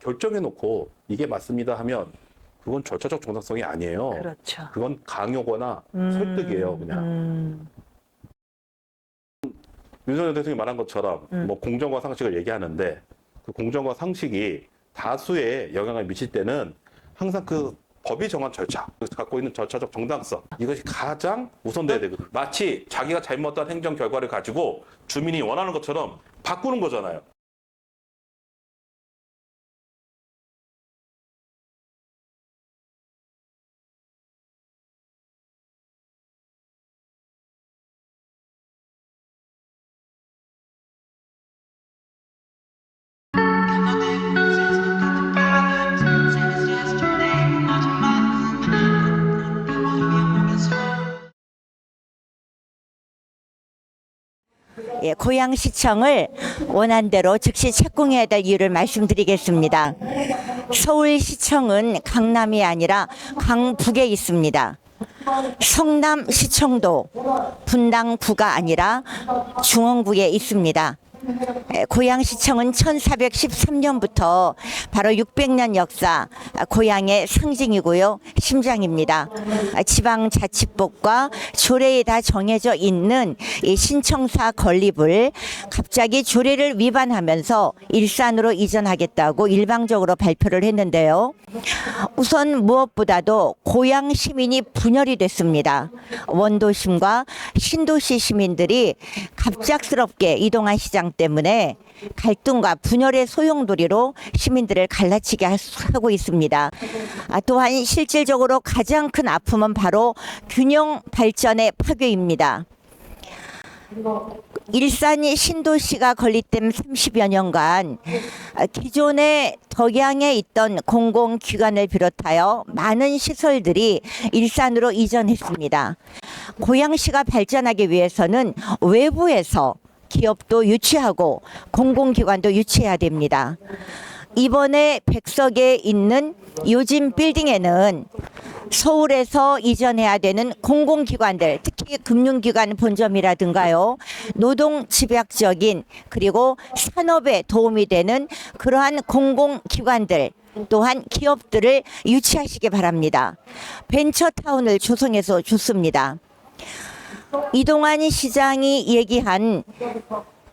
결정해놓고 이게 맞습니다 하면 그건 절차적 정당성이 아니에요. 그렇죠. 그건 강요거나 설득이에요, 그냥. 윤석열 대통령이 말한 것처럼 뭐 공정과 상식을 얘기하는데 그 공정과 상식이 다수의 영향을 미칠 때는 항상 그 법이 정한 절차, 갖고 있는 절차적 정당성, 이것이 가장 우선돼야 되거든요. 마치 자기가 잘못한 행정 결과를 가지고 주민이 원하는 것처럼 바꾸는 거잖아요. 예, 고양시청을 원안대로 즉시 착공해야 될 이유를 말씀드리겠습니다. 서울시청은 강남이 아니라 강북에 있습니다. 성남시청도 분당구가 아니라 중원구에 있습니다. 고양시청은 1413년부터 바로 600년 역사 고양의 상징이고요. 심장입니다. 지방자치법과 조례에 다 정해져 있는 이 신청사 건립을 갑자기 조례를 위반하면서 일산으로 이전하겠다고 일방적으로 발표를 했는데요. 우선 무엇보다도 고양 시민이 분열이 됐습니다. 원도심과 신도시 시민들이 갑작스럽게 이동한 시장 때문에 갈등과 분열의 소용돌이로 시민들을 갈라치게 하고 있습니다. 또한 실질적으로 가장 큰 아픔은 바로 균형 발전의 파괴입니다. 일산이 신도시가 건립된 30여 년간 기존의 덕양에 있던 공공기관을 비롯하여 많은 시설들이 일산으로 이전했습니다. 고양시가 발전하기 위해서는 외부에서 기업도 유치하고 공공기관도 유치해야 됩니다. 이번에 백석에 있는 요진 빌딩에는 서울에서 이전해야 되는 공공기관들, 특히 금융기관 본점이라든가요, 노동집약적인 그리고 산업에 도움이 되는 그러한 공공기관들 또한 기업들을 유치하시기 바랍니다. 벤처타운을 조성해서 좋습니다. 이동환 시장이 얘기한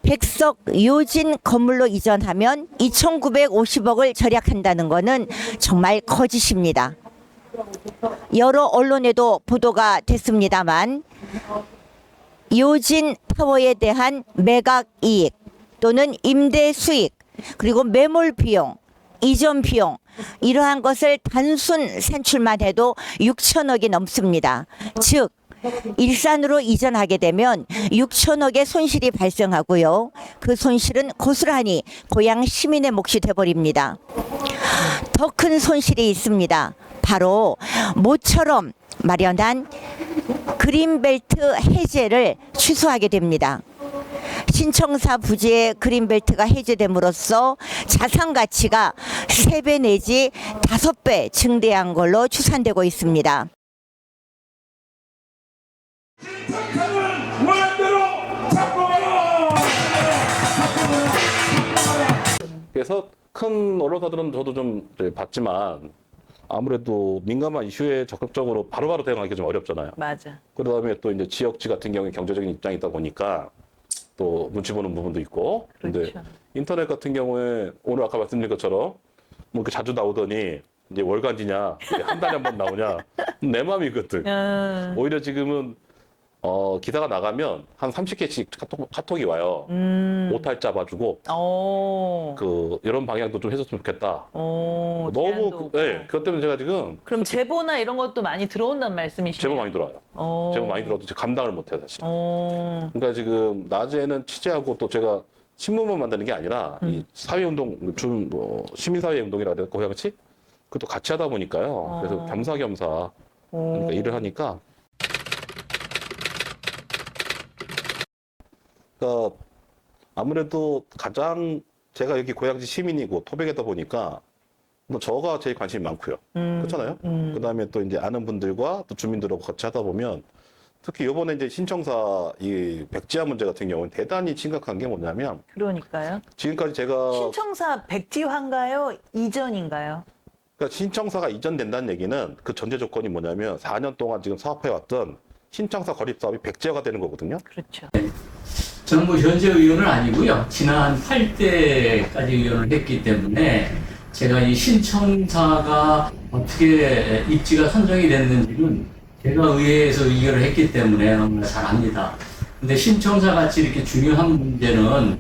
백석 요진 건물로 이전하면 2,950억을 절약한다는 것은 정말 거짓입니다. 여러 언론에도 보도가 됐습니다만 요진 타워에 대한 매각 이익 또는 임대 수익 그리고 매몰 비용, 이전 비용 이러한 것을 단순 산출만 해도 6천억이 넘습니다. 즉 일산으로 이전하게 되면 6천억의 손실이 발생하고요. 그 손실은 고스란히 고양 시민의 몫이 돼버립니다. 더 큰 손실이 있습니다. 바로 모처럼 마련한 그린벨트 해제를 취소하게 됩니다. 신청사 부지의 그린벨트가 해제됨으로써 자산 가치가 3배 내지 5배 증대한 걸로 추산되고 있습니다. 그래서 큰 언론사들은 저도 좀 봤지만 아무래도 민감한 이슈에 적극적으로 바로바로 대응하기 좀 어렵잖아요. 맞아. 그다음에 또 이제 지역지 같은 경우에 경제적인 입장이 있다 보니까 또 눈치 보는 부분도 있고. 근데 그렇죠. 인터넷 같은 경우에 오늘 아까 말씀드린 것처럼 뭐 이렇게 자주 나오더니 이제 월간지냐, 한 달에 한 번 나오냐, 내 마음이거든. 오히려 지금은 기사가 나가면 한 30개씩 카톡이 와요. 오탈 잡아주고 이런 방향도 좀 해줬으면 좋겠다. 너무 그것 때문에 제가 지금 그럼 제보나 이런 것도 많이 들어온다는 말씀이시죠? 제보 많이 들어와요. 제보 많이 들어도 감당을 못해요, 사실. 그러니까 지금 낮에는 취재하고 또 제가 신문만 만드는 게 아니라 이 사회운동, 시민사회 운동이라 해야 될까, 고양시? 그것도 같이 하다 보니까요. 그래서 겸사겸사 그러니까 일을 하니까. 그러니까 아무래도 가장 제가 여기 고양시 시민이고 토백이다 보니까 뭐 저가 제일 관심이 많고요. 그렇잖아요. 그다음에 또 이제 아는 분들과 또 주민들하고 같이 하다 보면 특히 이번에 이제 신청사 이 백지화 문제 같은 경우는 대단히 심각한 게 뭐냐면 그러니까요. 지금까지 제가 신청사 백지화인가요? 이전인가요? 그러니까 신청사가 이전된다는 얘기는 그 전제 조건이 뭐냐면 4년 동안 지금 사업해왔던 신청사 건립 사업이 백지화가 되는 거거든요. 그렇죠. 저는 뭐 현재 의원은 아니고요. 지난 8대까지 의원을 했기 때문에 제가 이 신청사가 어떻게 입지가 선정이 됐는지는 제가 의회에서 의결을 했기 때문에 너무나 잘 압니다. 근데 신청사 같이 이렇게 중요한 문제는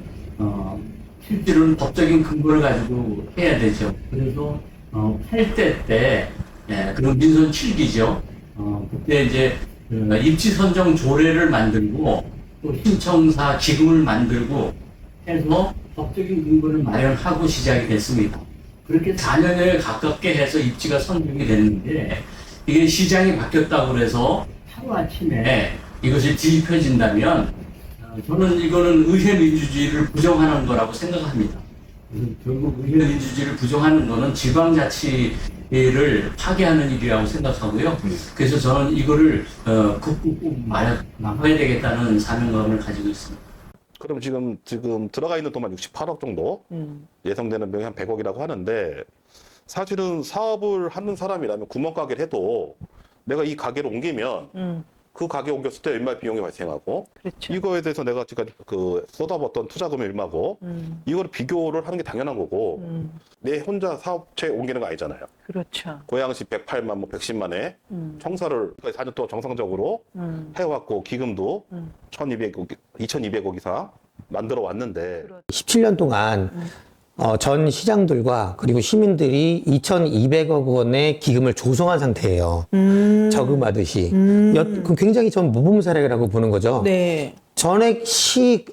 실제로는 법적인 근거를 가지고 해야 되죠. 그래서 8대 때 그런 민선 7기죠. 그때 이제 입지 선정 조례를 만들고 또 신청사 기금을 만들고 해서 법적인 근거를 마련하고 시작이 됐습니다. 그렇게 4년에 가깝게 해서 입지가 선정이 됐는데 이게 시장이 바뀌었다고 그래서 하루아침에 이것이 뒤집혀진다면 저는 이거는 의회 민주주의를 부정하는 거라고 생각합니다. 결국 의회 민주주의를 부정하는 거는 지방자치를 파괴하는 일이라고 생각하고요. 그래서 저는 이거를 꼭 막아야 되겠다는 사명감을 가지고 있습니다. 그럼 지금 들어가 있는 돈만 68억 정도 예상되는 병이 한 100억이라고 하는데 사실은 사업을 하는 사람이라면 구멍가게를 해도 내가 이 가게를 옮기면 그 가게 옮겼을 때 얼마 비용이 발생하고 그렇죠. 이거에 대해서 내가 지금 쏟아붓던 투자금이 얼마고 이걸 비교를 하는 게 당연한 거고 내 혼자 사업체 옮기는 거 아니잖아요. 그렇죠. 고양시 108만, 뭐 110만에 청사를 4년 동안 정상적으로 해왔고 기금도 2,200억 이상 만들어 왔는데 17년 동안 전 시장들과 그리고 시민들이 2,200억 원의 기금을 조성한 상태예요. 저금하듯이. 굉장히 전 모범 사례라고 보는 거죠. 네. 전액 시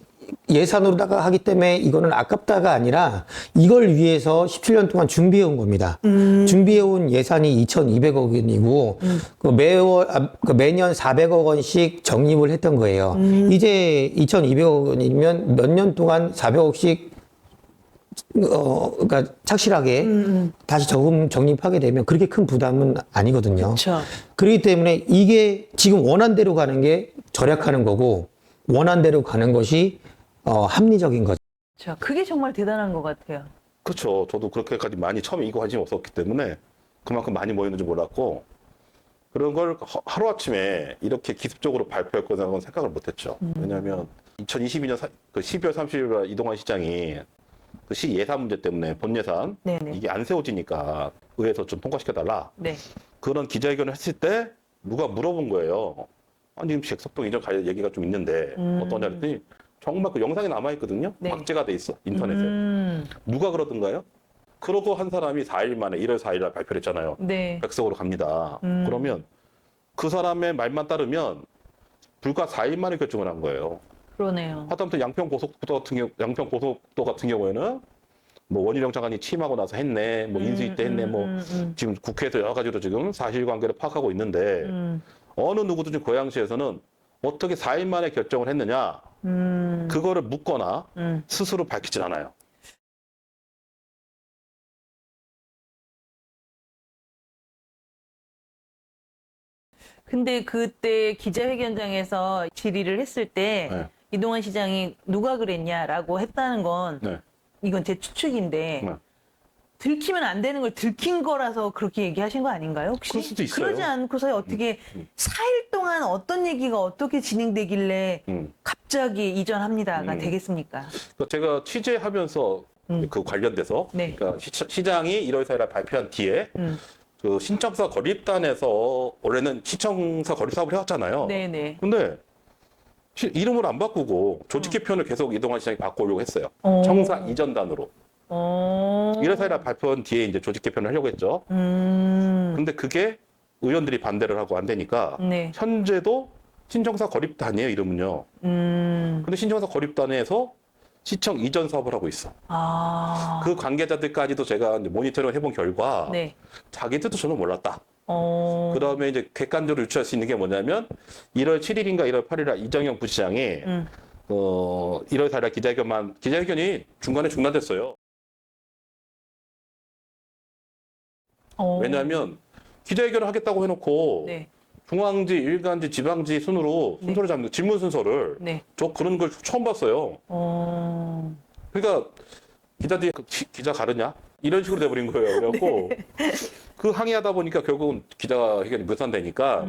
예산으로다가 하기 때문에 이거는 아깝다가 아니라 이걸 위해서 17년 동안 준비해온 겁니다. 준비해온 예산이 2,200억 원이고 매년 400억 원씩 적립을 했던 거예요. 이제 2,200억 원이면 몇 년 동안 400억씩 그러니까 착실하게 다시 적립하게 되면 그렇게 큰 부담은 아니거든요. 그렇죠. 그렇기 때문에 이게 지금 원한대로 가는 게 절약하는 거고 원한대로 가는 것이 합리적인 거죠. 자, 그게 정말 대단한 것 같아요. 그렇죠. 저도 그렇게까지 많이 처음에 이거 관심이 없었기 때문에 그만큼 많이 모였는지 몰랐고 그런 걸 하루아침에 이렇게 기습적으로 발표할 거라고는 생각을 못했죠. 왜냐하면 2022년 12월 30일 이동환 시장이 그 시 예산 문제 때문에 본 예산 네네. 이게 안 세워지니까 의회에서 좀 통과시켜달라. 네. 그런 기자회견을 했을 때 누가 물어본 거예요. 아니 지금 잭석동 이전 갈 얘기가 좀 있는데 어떠냐 했더니 정말 그 영상이 남아있거든요. 네. 박제가 돼 있어 인터넷에. 누가 그러던가요? 그러고 한 사람이 4일 만에 1월 4일 날 발표를 했잖아요. 네. 백석으로 갑니다. 그러면 그 사람의 말만 따르면 불과 4일 만에 결정을 한 거예요. 그러네요. 하다못해 양평 고속도 같은 경우에는 뭐 원희룡 장관이 취임하고 나서 했네, 뭐 인수위 때 했네, 뭐 지금 국회에서 여러 가지로 지금 사실관계를 파악하고 있는데 어느 누구도 지금 고양시에서는 어떻게 4일 만에 결정을 했느냐 그거를 묻거나 스스로 밝히질 않아요. 근데 그때 기자회견장에서 질의를 했을 때 네. 이동환 시장이 누가 그랬냐라고 했다는 건 네. 이건 제 추측인데 네. 들키면 안 되는 걸 들킨 거라서 그렇게 얘기하신 거 아닌가요? 혹시? 그럴 수도 있어요. 그러지 않고서 어떻게 4일 동안 어떤 얘기가 어떻게 진행되길래 갑자기 이전합니다가 되겠습니까? 그러니까 제가 취재하면서 그 관련돼서 네. 그러니까 시장이 1월 4일 날 발표한 뒤에 그 신청사 건립단에서 원래는 시청사 건립 사업을 해왔잖아요. 네네. 근데 이름을 안 바꾸고 조직 개편을 계속 이동환 시장이 바꾸려고 했어요. 어. 청사 이전단으로. 1월 4일 날 발표한 뒤에 이제 조직 개편을 하려고 했죠. 근데 그게 의원들이 반대를 하고 안 되니까 네. 현재도 신청사 건립단이에요, 이름은요. 근데 신청사 건립단에서 시청 이전 사업을 하고 있어. 아. 그 관계자들까지도 제가 이제 모니터링을 해본 결과 네. 자기들도 전혀 몰랐다. 어. 그다음에 이제 객관적으로 유추할 수 있는 게 뭐냐면 1월 7일인가 1월 8일 이정영 부시장이 1월 4일 기자회견이 중간에 중단됐어요. 어. 왜냐하면 기자회견을 하겠다고 해놓고 네. 중앙지, 일간지, 지방지 순서를 잡는 질문 순서를 네. 저 그런 걸 처음 봤어요. 그러니까 기자들이 기자 가르냐? 이런 식으로 돼버린 거예요. 그래갖고 그 항의하다 보니까 결국은 기자회견이 무산되니까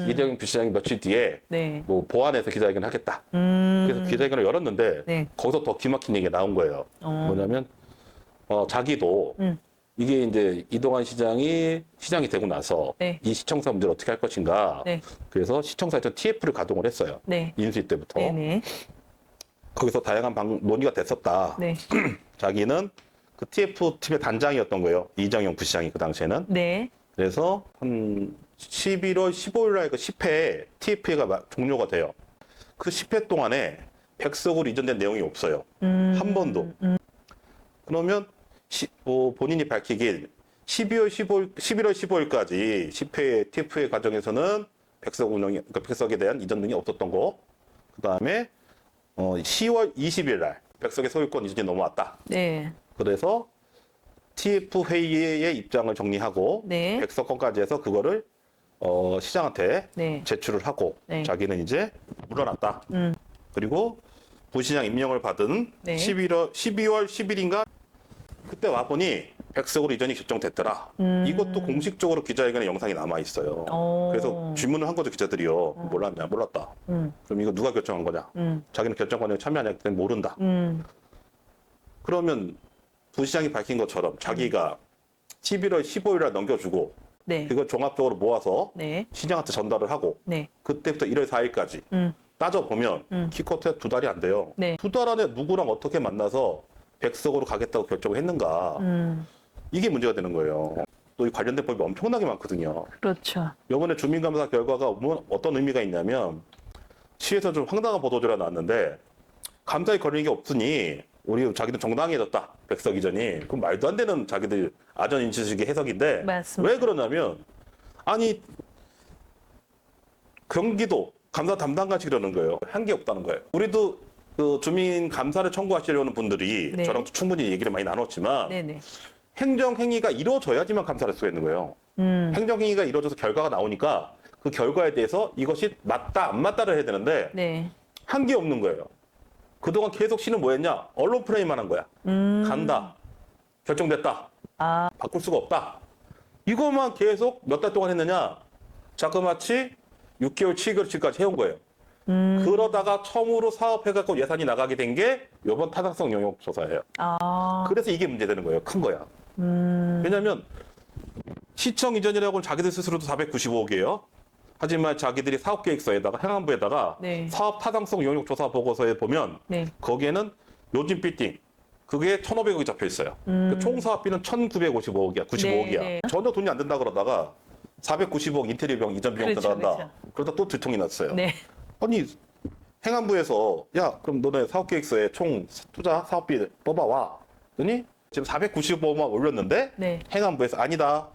이재용 부시장이 며칠 뒤에 네. 뭐 보안해서 기자회견을 하겠다. 그래서 기자회견을 열었는데 네. 거기서 더 기막힌 얘기가 나온 거예요. 뭐냐면 자기도 이게 이제 이동환 시장이 되고 나서 네. 이 시청사 문제를 어떻게 할 것인가. 네. 그래서 시청사에서 TF를 가동을 했어요. 네. 인수위 때부터. 네네. 거기서 다양한 논의가 됐었다. 네. 자기는 그 TF팀의 단장이었던 거예요. 이정용 부시장이 그 당시에는. 네. 그래서 한 11월 15일 날 그 10회에 TF가 종료가 돼요. 그 10회 동안에 백석으로 이전된 내용이 없어요. 한 번도. 그러면 본인이 밝히길 11월 15일까지 10회 TF의 과정에서는 그러니까 백석에 대한 이전 등이 없었던 거. 그 다음에 10월 20일 날 백석의 소유권 이전이 넘어왔다. 네. 그래서 TF 회의의 입장을 정리하고 네. 백석건까지 해서 그거를 시장한테 네. 제출을 하고 네. 자기는 이제 물러났다. 그리고 부시장 임명을 받은 네. 12월 10일인가 그때 와보니 백석으로 이전이 결정됐더라. 이것도 공식적으로 기자회견에 영상이 남아 있어요. 그래서 질문을 한 거죠 기자들이요. 몰랐냐? 몰랐다. 그럼 이거 누가 결정한 거냐? 자기는 결정 과정에 참여하냐? 그때 모른다. 그러면 부시장이 밝힌 것처럼 자기가 11월 15일 날 넘겨주고 네. 그걸 종합적으로 모아서 네. 시장한테 전달을 하고 네. 그때부터 1월 4일까지 따져보면 키커트에 2달이 안 돼요. 네. 2달 안에 누구랑 어떻게 만나서 백석으로 가겠다고 결정을 했는가. 이게 문제가 되는 거예요. 또 이 관련된 법이 엄청나게 많거든요. 그렇죠. 이번에 주민감사 결과가 어떤 의미가 있냐면 시에서 좀 황당한 보도자료가 나왔는데 감사에 걸리는 게 없으니 우리 자기는 정당해졌다. 백석 이전이. 그럼 말도 안 되는 자기들 아전 인식의 해석인데 맞습니다. 왜 그러냐면 아니 경기도 감사 담당관직이라는 거예요. 한 게 없다는 거예요. 우리도 그 주민 감사를 청구하시려는 분들이 네. 저랑 충분히 얘기를 많이 나눴지만 네네. 행정행위가 이루어져야지만 감사를 할 수가 있는 거예요. 행정행위가 이루어져서 결과가 나오니까 그 결과에 대해서 이것이 맞다 안 맞다를 해야 되는데 네. 한 게 없는 거예요. 그동안 계속 씨는 뭐 했냐? 언론 프레임만 한 거야. 간다. 결정됐다. 아. 바꿀 수가 없다. 이것만 계속 몇 달 동안 했느냐? 자그마치 6개월, 7개월치까지 해온 거예요. 그러다가 처음으로 사업해갖고 예산이 나가게 된 게 이번 타당성 영역 조사예요. 아. 그래서 이게 문제되는 거예요. 큰 거야. 왜냐하면 시청 이전이라고는 자기들 스스로도 495억이에요. 하지만 자기들이 사업계획서에다가 행안부에다가 네. 사업 타당성 영역 조사 보고서에 보면 네. 거기에는 요즘 빌딩 그게 1,500억이 잡혀 있어요. 그 총 사업비는 1,955억이야, 95억이야. 네, 네. 전혀 돈이 안 된다 그러다가 495억 인테리어 비용, 이전 비용 그렇죠, 들어간다. 그렇죠. 그러다 또 들통이 났어요. 네. 아니 행안부에서 야 그럼 너네 사업계획서에 총 투자 사업비 뽑아와. 그랬더니 지금 495억만 올렸는데 네. 행안부에서 아니다.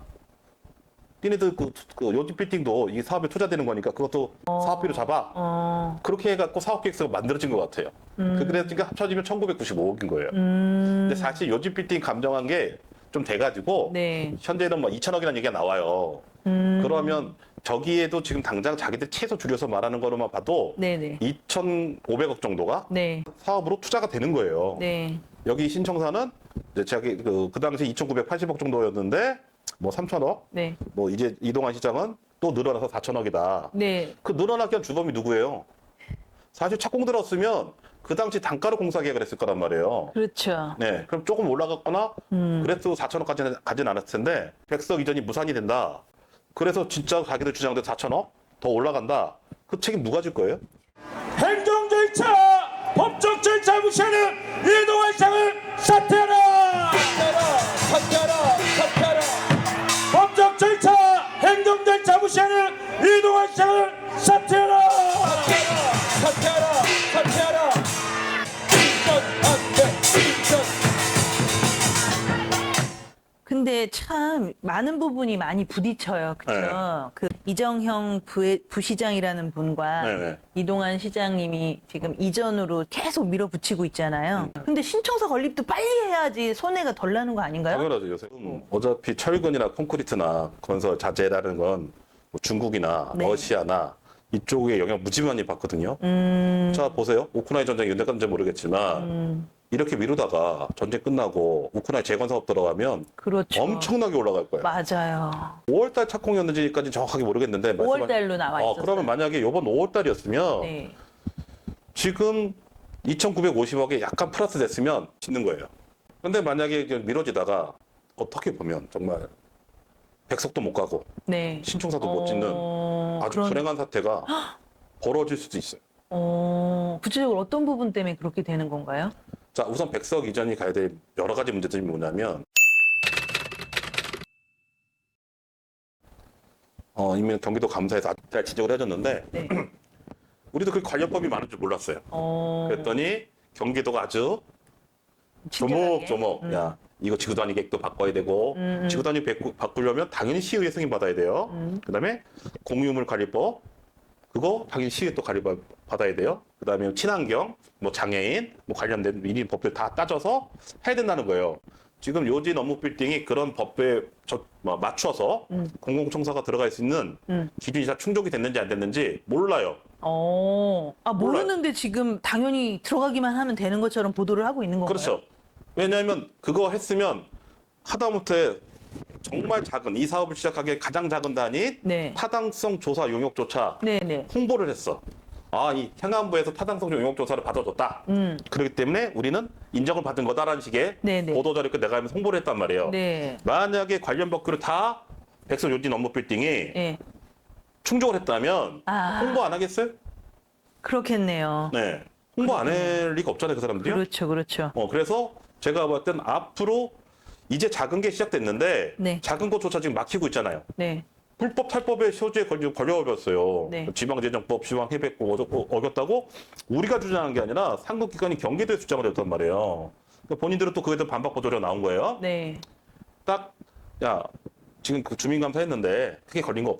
니네들 그 요즘 빌딩도 이 사업에 투자되는 거니까 그것도 사업비로 잡아. 그렇게 해갖고 사업계획서가 만들어진 것 같아요. 그래서 합쳐지면 1,995억인 거예요. 근데 사실 요즘 빌딩 감정한 게 좀 돼가지고 네. 현재는 뭐 2천억이라는 얘기가 나와요. 그러면 저기에도 지금 당장 자기들 최소 줄여서 말하는 거로만 봐도 네네. 2,500억 정도가 네. 사업으로 투자가 되는 거예요. 네. 여기 신청사는 이제 자기 그 당시 2,980억 정도였는데 뭐 3천억, 네. 뭐 이제 이동환 시장은 또 늘어나서 4천억이다. 네. 그 늘어나게 한 주범이 누구예요? 사실 착공 들었으면 그 당시 단가로 공사 계약을 했을 거란 말이에요. 그렇죠. 네, 그럼 조금 올라갔거나 그래도 4천억까지는 가진 않았을 텐데 백석 이전이 무산이 된다. 그래서 진짜 자기들 주장대 4천억 더 올라간다. 그 책임 누가 질 거예요? 행정 절차, 법적 절차 무시하는 이동환 시장을 사퇴하라! 사퇴하라! 법적 절차, 행정 절차 무시하는 이동환 시장을 사퇴하라! 사퇴하라! 근데 참 많은 부분이 많이 부딪혀요. 그렇죠? 네. 그 이정형 부시장이라는 분과 네네. 이동환 시장님이 지금 이전으로 계속 밀어붙이고 있잖아요. 근데 신청서 건립도 빨리 해야지 손해가 덜 나는 거 아닌가요? 당연하죠. 요새 어차피 철근이나 콘크리트나 건설 자재라는 건 뭐 중국이나 네. 러시아나 이쪽에 영향 무지 많이 받거든요. 자, 보세요. 우크라이나 전쟁이 언제까지인지 모르겠지만 이렇게 미루다가 전쟁 끝나고 우크라이나 재건 사업 들어가면 그렇죠. 엄청나게 올라갈 거예요. 맞아요. 5월달 착공이었는지까지 정확하게 모르겠는데 5월 달로 나와 있었어요. 그러면 만약에 이번 5월달이었으면 네. 지금 2,950억에 약간 플러스 됐으면 짓는 거예요. 근데 만약에 이제 미뤄지다가 어떻게 보면 정말 백석도 못 가고 네. 신청사도 못 짓는 아주 그런- 불행한 사태가 벌어질 수도 있어요. 구체적으로 어떤 부분 때문에 그렇게 되는 건가요? 자, 우선 백석 이전이 가야 될 여러 가지 문제들이 뭐냐면 이미 경기도 감사에서 잘 지적을 해줬는데 네. 우리도 그 관련법이 많은 줄 몰랐어요. 그랬더니 경기도가 아주 친절하게. 조목조목 야 이거 지구단위 계획도 바꿔야 되고 지구단위 바꾸려면 당연히 시의회 승인 받아야 돼요. 그다음에 공유물 관리법 그거 당연히 시의회 또 관리 받아야 돼요. 그다음에 친환경 뭐 장애인 뭐 관련된 일인 법들 다 따져서 해야 된다는 거예요. 지금 요진 업무 빌딩이 그런 법에 맞춰서 공공청사가 들어갈 수 있는 기준이 다 충족이 됐는지 안 됐는지 몰라요. 모르는데 지금 당연히 들어가기만 하면 되는 것처럼 보도를 하고 있는 건가요? 그렇죠. 왜냐하면 그거 했으면 하다못해 정말 작은 이 사업을 시작하기에 가장 작은 단위 네. 타당성 조사 용역조차 네네. 홍보를 했어. 이 행안부에서 타당성 용역조사를 받아줬다. 그렇기 때문에 우리는 인정을 받은 거다라는 식의 네네. 보도자료 내가면서 홍보를 했단 말이에요. 네. 만약에 관련 법규를 다 백석 요진 업무 빌딩이 네. 충족을 했다면 홍보 안 하겠어요? 그렇겠네요. 네. 홍보 안 할 리가 없잖아요, 그 사람들이요. 그렇죠, 그렇죠. 그래서 제가 봤을 땐 앞으로 이제 작은 게 시작됐는데 네. 작은 것조차 지금 막히고 있잖아요. 네. 불법 탈법의 소지에 걸려버렸어요. 네. 지방재정법, 지방해백법 어겼다고 우리가 주장한 게 아니라 상급기관이 경기도에 주장을 했단 말이에요. 그러니까 본인들은 또 그에 대한 반박 보도가 나온 거예요. 네. 딱, 야, 지금 그 주민감사 했는데 크게 걸린 거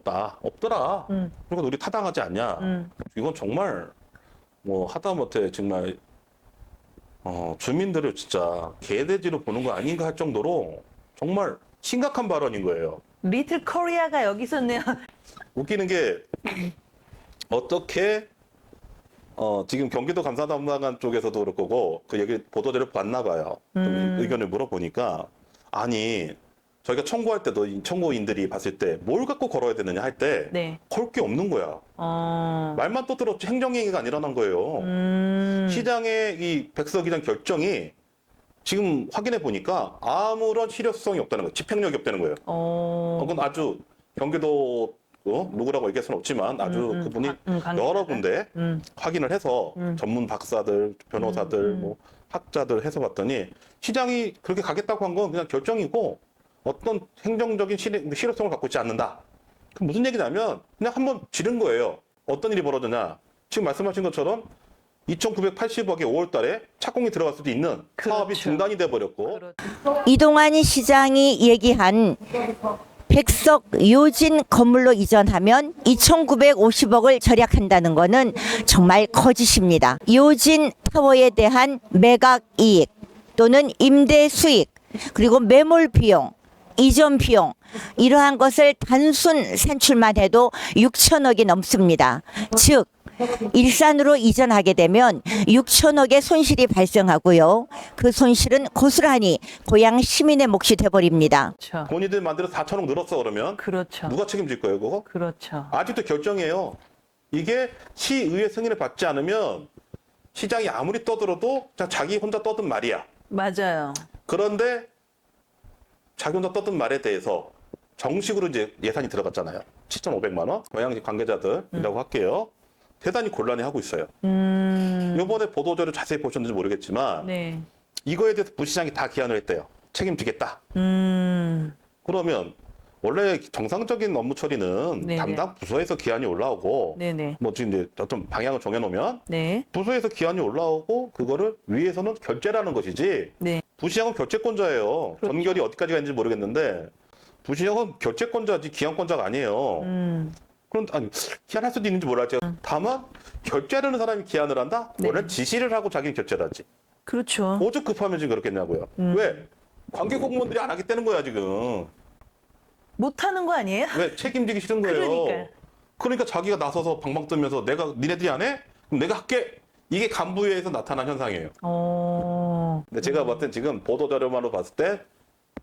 없더라. 그러니까 우리 타당하지 않냐. 이건 정말 뭐 하다못해 정말 주민들을 진짜 개돼지로 보는 거 아닌가 할 정도로 정말 심각한 발언인 거예요. 리틀 코리아가 여기 있었네요. 웃기는 게 어떻게 지금 경기도 감사담당관 쪽에서도 그럴 거고 그 얘기 보도자료 봤나 봐요. 좀 의견을 물어보니까 아니 저희가 청구할 때도 이 청구인들이 봤을 때 뭘 갖고 걸어야 되느냐 할 때 네. 걸 게 없는 거야. 말만 떠들었지 행정행위가 안 일어난 거예요. 시장의 이 백석이란 결정이 지금 확인해 보니까 아무런 실효성이 없다는 거예요. 집행력이 없다는 거예요. 그건 아주 경기도 누구라고 얘기할 수는 없지만 아주 그분이 여러 군데 확인을 해서 전문 박사들, 변호사들, 뭐 학자들 해서 봤더니 시장이 그렇게 가겠다고 한 건 그냥 결정이고 어떤 행정적인 실효성을 갖고 있지 않는다. 그럼 무슨 얘기냐면 그냥 한번 지른 거예요. 어떤 일이 벌어지냐. 지금 말씀하신 것처럼 2,980억에 5월 달에 착공이 들어갈 수도 있는 사업이 그렇죠. 중단이 돼버렸고 이동환 시장이 얘기한 백석 요진 건물로 이전하면 2,950억을 절약한다는 것은 정말 거짓입니다. 요진 타워에 대한 매각 이익 또는 임대 수익 그리고 매몰 비용 이전 비용 이러한 것을 단순 산출만 해도 6천억이 넘습니다. 즉 일산으로 이전하게 되면 6천억의 손실이 발생하고요. 그 손실은 고스란히 고향 시민의 몫이 돼버립니다. 그렇죠. 본인들 만들어서 4천억 늘었어 그러면 그렇죠. 누가 책임질 거예요 그거? 그렇죠. 아직도 결정이에요. 이게 시의회 승인을 받지 않으면 시장이 아무리 떠들어도 그냥 자기 혼자 떠든 말이야. 맞아요. 그런데 자기 혼자 떠든 말에 대해서 정식으로 이제 예산이 들어갔잖아요. 7,500만 원. 고양시 관계자들이라고 할게요. 대단히 곤란해하고 있어요. 이번에 보도자료 자세히 보셨는지 모르겠지만 네. 이거에 대해서 부시장이 다 기한을 했대요. 책임지겠다. 그러면 원래 정상적인 업무 처리는 네네. 담당 부서에서 기한이 올라오고 네네. 뭐 지금 이제 어떤 방향을 정해놓으면 네. 부서에서 기한이 올라오고 그거를 위에서는 결재라는 것이지 네. 부시장은 결재권자예요. 그렇죠. 전결이 어디까지 가는지 모르겠는데 부시장은 결재권자지 기한권자가 아니에요. 그럼 아니 기한할 수도 있는지 몰랐죠. 다만 결재하는 사람이 기한을 한다? 네. 원래 지시를 하고 자기는 결재를 하지. 그렇죠. 오죽 급하면 지금 그렇겠냐고요. 왜? 관계 공무원들이 안 하겠다는 거야 지금. 못하는 거 아니에요? 왜 책임지기 싫은 거예요. 그러니까요. 그러니까 자기가 나서서 방방 뜨면서 내가 니네들이 안 해? 그럼 내가 할게. 이게 간부회에서 나타난 현상이에요. 근데 제가 봤을 땐 지금 보도자료만으로 봤을 때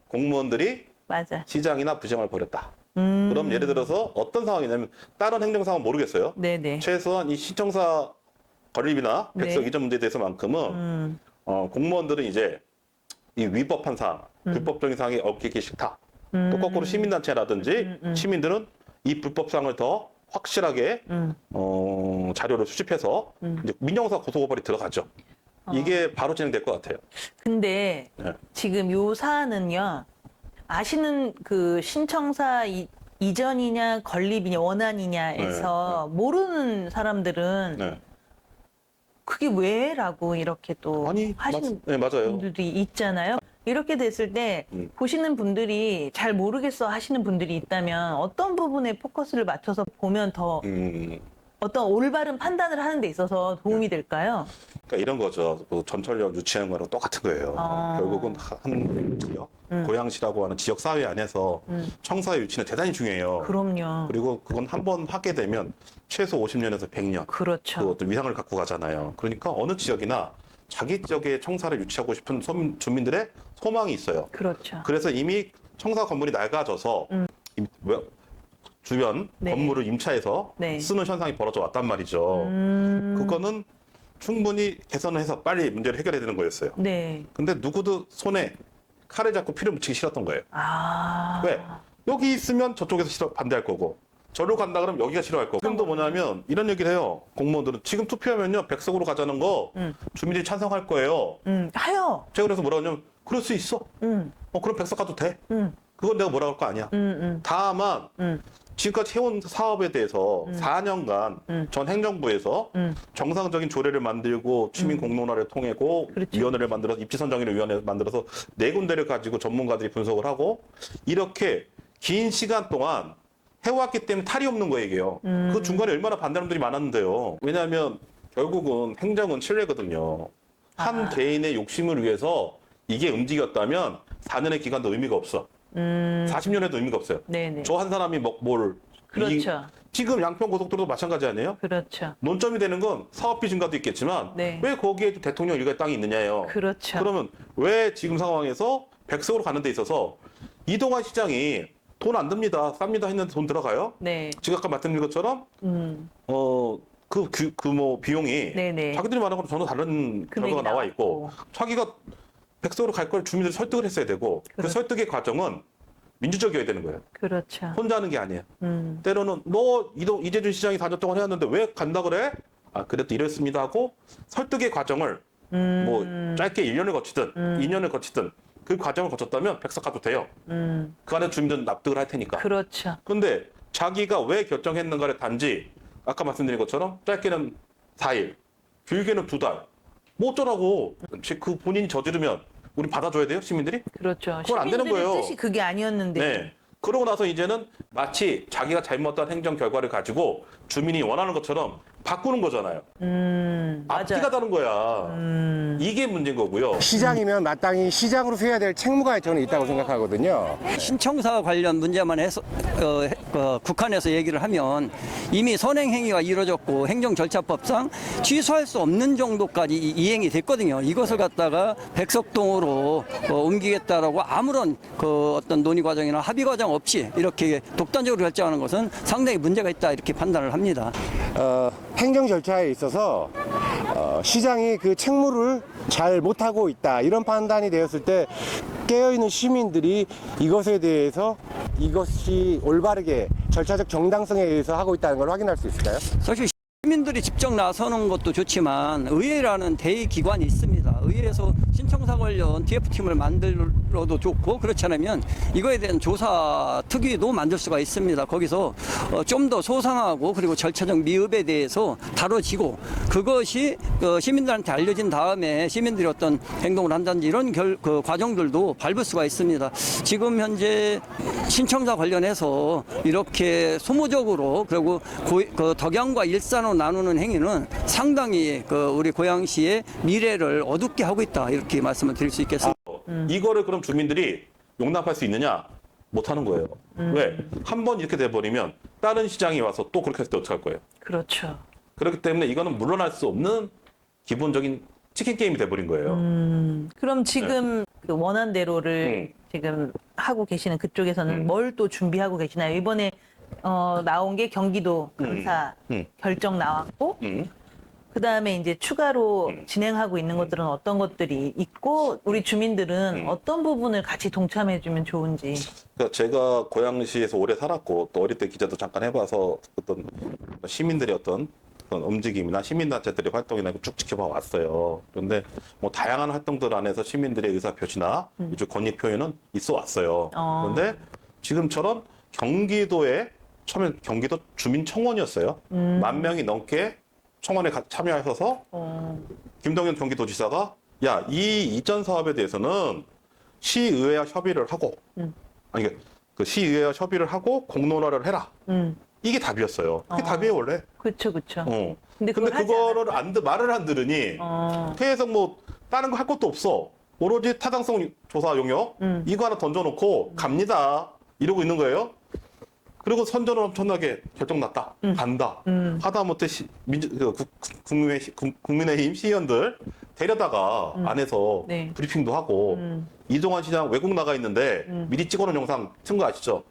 공무원들이 맞아. 시장이나 부장을 벌였다. 그럼 예를 들어서 어떤 상황이냐면 다른 행정상은 모르겠어요. 네네. 최소한 이 신청사 건립이나 백석 네. 이전 문제에 대해서만큼은 공무원들은 이제 이 위법한 사항, 불법적인 사항이 얽히기 싫다. 또 거꾸로 시민단체라든지 시민들은 이 불법사항을 더 확실하게 자료를 수집해서 이제 민형사 고소고발이 들어가죠. 이게 바로 진행될 것 같아요. 근데 네. 지금 요 사안은요, 아시는 그 신청사 이전이냐 건립이냐 원안이냐에서 모르는 사람들은 네. 그게 왜라고 이렇게 또 아니, 하시는 네, 맞아요. 분들도 있잖아요. 이렇게 됐을 때 보시는 분들이 잘 모르겠어 하시는 분들이 있다면 어떤 부분에 포커스를 맞춰서 보면 더 어떤 올바른 판단을 하는 데 있어서 도움이 될까요? 그러니까 이런 거죠. 뭐 전철역 유치하는 거랑 똑같은 거예요. 결국은 한 지역, 고양시라고 하는 지역 사회 안에서 청사의 유치는 대단히 중요해요. 그럼요. 그리고 그건 한 번 하게 되면 최소 50년에서 100년 그렇죠. 그 어떤 위상을 갖고 가잖아요. 그러니까 어느 지역이나 자기 지역에 청사를 유치하고 싶은 주민들의 소망이 있어요. 그렇죠. 그래서 이미 청사 건물이 낡아져서 주변 네. 건물을 임차해서 네. 쓰는 현상이 벌어져 왔단 말이죠. 그거는 충분히 개선을 해서 빨리 문제를 해결해야 되는 거였어요. 네. 근데 누구도 손에 칼을 잡고 피를 묻히기 싫었던 거예요. 아. 왜? 여기 있으면 저쪽에서 반대할 거고 저로 간다 그러면 여기가 싫어할 거고. 지금도 뭐냐면 이런 얘기를 해요. 공무원들은 지금 투표하면요 백석으로 가자는 거 주민들이 찬성할 거예요. 하요. 제가 그래서 뭐라고 하냐면 그럴 수 있어. 그럼 백석 가도 돼. 그건 내가 뭐라고 할 거 아니야. 다만 지금까지 해온 사업에 대해서 4년간 전 행정부에서 정상적인 조례를 만들고 시민 공론화를 통해고 그렇죠. 위원회를 만들어서 입지선정위를 위원회를 만들어서 4군데를 가지고 전문가들이 분석을 하고 이렇게 긴 시간 동안 해왔기 때문에 탈이 없는 거예요, 이게요. 그 중간에 얼마나 반대하는 분들이 많았는데요. 왜냐하면 결국은 행정은 신뢰거든요. 한 개인의 욕심을 위해서 이게 움직였다면 4년의 기간도 의미가 없어. 40년에도 의미가 없어요. 네네. 저 한 사람이 그렇죠. 지금 양평 고속도로도 마찬가지 아니에요? 그렇죠. 논점이 되는 건 사업비 증가도 있겠지만 네. 왜 거기에 대통령 일가의 땅이 있느냐예요. 그렇죠. 그러면 왜 지금 상황에서 백석으로 가는 데 있어서 이동환 시장이 돈 안 듭니다, 쌉니다 했는데 돈 들어가요? 네. 지금 아까 말씀드린 것처럼 뭐 비용이 네네. 자기들이 말한 거랑 전혀 다른 금액이 결과가 나와 있고 나왔고. 자기가 백석으로 갈 걸 주민들 설득을 했어야 되고 그 그렇죠. 설득의 과정은 민주적이어야 되는 거예요. 그렇죠. 혼자 하는 게 아니에요. 때로는 너 이재준 시장이 4년 동안 해왔는데 왜 간다 그래? 아 그래도 이랬습니다 하고 설득의 과정을 뭐 짧게 1년을 거치든 2년을 거치든 그 과정을 거쳤다면 백석 가도 돼요. 그 안에 주민들은 납득을 할 테니까. 그렇죠. 근데 자기가 왜 결정했는가를 단지 아까 말씀드린 것처럼 짧게는 4일, 길게는 2달. 뭐 어쩌라고. 그 본인이 저지르면 우리 받아줘야 돼요, 시민들이? 그렇죠. 그건 안 되는 시민들의 거예요. 뜻이 그게 아니었는데. 네. 그러고 나서 이제는 마치 자기가 잘못한 행정 결과를 가지고 주민이 원하는 것처럼 바꾸는 거잖아요. 앞뒤가 맞아. 다른 거야. 이게 문제인 거고요. 시장이면 마땅히 시장으로 해야 될 책무가 저는 있다고 생각하거든요. 신청사 관련 문제만 해서 국한에서 얘기를 하면 이미 선행 행위가 이루어졌고 행정 절차법상 취소할 수 없는 정도까지 이행이 됐거든요. 이것을 갖다가 백석동으로 옮기겠다라고 아무런 그 어떤 논의 과정이나 합의 과정 없이 이렇게 독단적으로 결정하는 것은 상당히 문제가 있다 이렇게 판단을 합니다. 행정 절차에 있어서 시장이 그 책무를 잘 못하고 있다 이런 판단이 되었을 때 깨어있는 시민들이 이것에 대해서 이것이 올바르게 절차적 정당성에 의해서 하고 있다는 걸 확인할 수 있을까요? 사실 시민들이 직접 나서는 것도 좋지만 의회라는 대기관이 있습니다. 의회에서 신청사 관련 TF팀을 만들어도 좋고 그렇지 않으면 이거에 대한 조사 특위도 만들 수가 있습니다. 거기서 좀 더 소상하고 그리고 절차적 미흡에 대해서 다뤄지고 그것이 시민들한테 알려진 다음에 시민들이 어떤 행동을 한다든지 이런 그 과정들도 밟을 수가 있습니다. 지금 현재 신청사 관련해서 이렇게 소모적으로 그리고 그 덕양과 일산으로 나누는 행위는 상당히 우리 고양시의 미래를 어둡게 하고 있다 이렇게 말씀을 드릴 수 있겠습니다. 이거를 그럼 주민들이 용납할 수 있느냐? 못 하는 거예요. 왜? 한 번 이렇게 돼버리면 다른 시장이 와서 또 그렇게 했을 때 어떡할 거예요? 그렇죠. 그렇기 때문에 이거는 물러날 수 없는 기본적인 치킨 게임이 돼버린 거예요. 그럼 지금 그 원한 대로를 지금 하고 계시는 그쪽에서는 뭘 또 준비하고 계시나요? 이번에 나온 게 경기도 강사 결정 나왔고, 그 다음에 이제 추가로 진행하고 있는 것들은 어떤 것들이 있고, 우리 주민들은 어떤 부분을 같이 동참해주면 좋은지. 그러니까 제가 고양시에서 오래 살았고 또 어릴 때 기자도 잠깐 해봐서 어떤 시민들의 어떤 움직임이나 시민단체들의 활동이나 쭉 지켜봐 왔어요. 그런데 뭐 다양한 활동들 안에서 시민들의 의사 표시나 이쪽 권익 표현은 있어 왔어요. 그런데 지금처럼 경기도에 처음에 경기도 주민청원이었어요. 10,000명이 넘게 청원에 참여하셔서 김동연 경기도지사가 야, 이 이전 사업에 대해서는 시의회와 협의를 하고 아니 그 시의회와 협의를 하고 공론화를 해라. 이게 답이었어요. 그게 답이에요 원래. 그렇죠, 그렇죠. 근데 그걸 하지 그거를 말을 안 들으니 계속 뭐 다른 거 할 것도 없어. 오로지 타당성 조사 용역 이거 하나 던져놓고 갑니다. 이러고 있는 거예요. 그리고 선전을 엄청나게 결정 났다. 간다. 하다못해 국민의힘 시의원들 데려다가 안에서 네. 브리핑도 하고 이동환 시장 외국 나가 있는데 미리 찍어놓은 영상 튼 거 아시죠?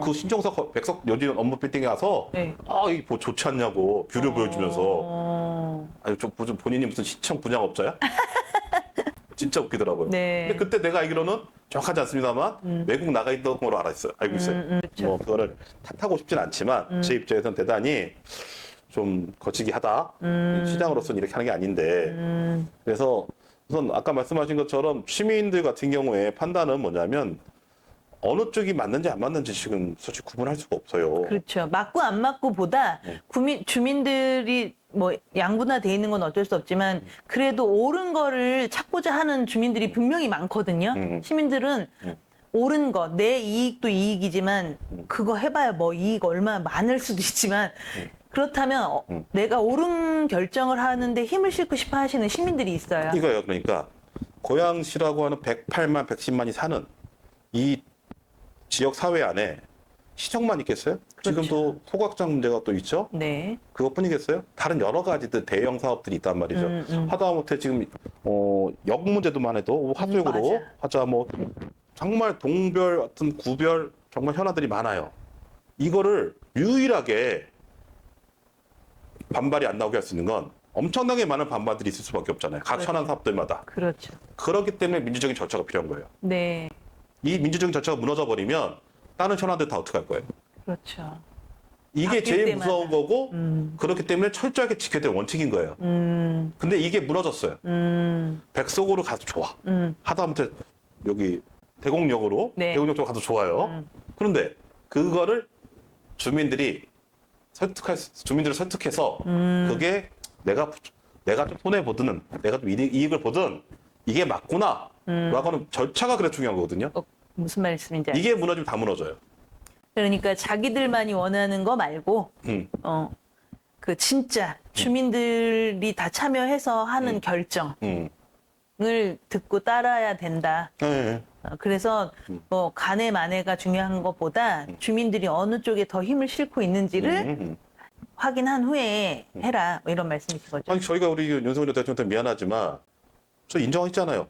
그 신청서 백석 요진 업무 빌딩에 가서 네. 이게 뭐 좋지 않냐고 뷰를 보여주면서 아니 좀 본인이 무슨 시청 분양업자야? 진짜 웃기더라고요. 네. 근데 그때 내가 알기로는 정확하지 않습니다만 외국 나가 있던 걸로 알고 있어요. 그렇죠. 뭐 그거를 탓하고 싶진 않지만 제 입장에서는 대단히 좀 거치기 하다. 시장으로서는 이렇게 하는 게 아닌데. 그래서 우선 아까 말씀하신 것처럼 시민들 같은 경우에 판단은 뭐냐면 어느 쪽이 맞는지 안 맞는지 지금 솔직히 구분할 수가 없어요. 그렇죠. 맞고 안 맞고보다 주민들이 뭐 양분화돼 있는 건 어쩔 수 없지만 그래도 옳은 거를 찾고자 하는 주민들이 분명히 많거든요. 시민들은 옳은 거, 내 이익도 이익이지만 그거 해봐야 뭐 이익 얼마 많을 수도 있지만 그렇다면 내가 옳은 결정을 하는데 힘을 싣고 싶어 하시는 시민들이 있어요. 이거요. 그러니까 고양시라고 하는 108만, 110만이 사는 이 지역 사회 안에 시정만 있겠어요? 그렇죠. 지금도 소각장 문제가 또 있죠? 네. 그것뿐이겠어요? 다른 여러 가지들 대형 사업들이 있단 말이죠. 하다못해 지금 역 문제도만 해도 화수역으로 맞아. 하자 뭐 정말 동별 어떤 구별 정말 현안들이 많아요. 이거를 유일하게 반발이 안 나오게 할 수 있는 건 엄청나게 많은 반발들이 있을 수밖에 없잖아요. 각 현안 사업들마다. 그렇죠. 그렇기 때문에 민주적인 절차가 필요한 거예요. 네. 이 민주적인 절차가 무너져 버리면 다른 현안들 다 어떻게 할 거예요? 그렇죠. 이게 바뀔 제일 때마다. 무서운 거고 그렇기 때문에 철저하게 지켜야 될 원칙인 거예요. 근데 이게 무너졌어요. 백석으로 가도 좋아. 하다못해 여기 대곡역으로 네. 대곡역 쪽으로 가도 좋아요. 그런데 그거를 주민들을 설득해서 그게 내가 좀 손해 보든 내가 좀 이익을 보든 이게 맞구나 라고 하는 절차가 그래 중요한 거거든요. 무슨 말씀인지 이게 무너지면 다 무너져요. 그러니까 자기들만이 원하는 거 말고 그 진짜 주민들이 다 참여해서 하는 결정을 듣고 따라야 된다. 네. 그래서 뭐 간의 만해가 중요한 것보다 주민들이 어느 쪽에 더 힘을 싣고 있는지를 확인한 후에 해라 뭐 이런 말씀이신 거죠. 아니 저희가 우리 윤석열 대통령한테 미안하지만 저 인정했잖아요.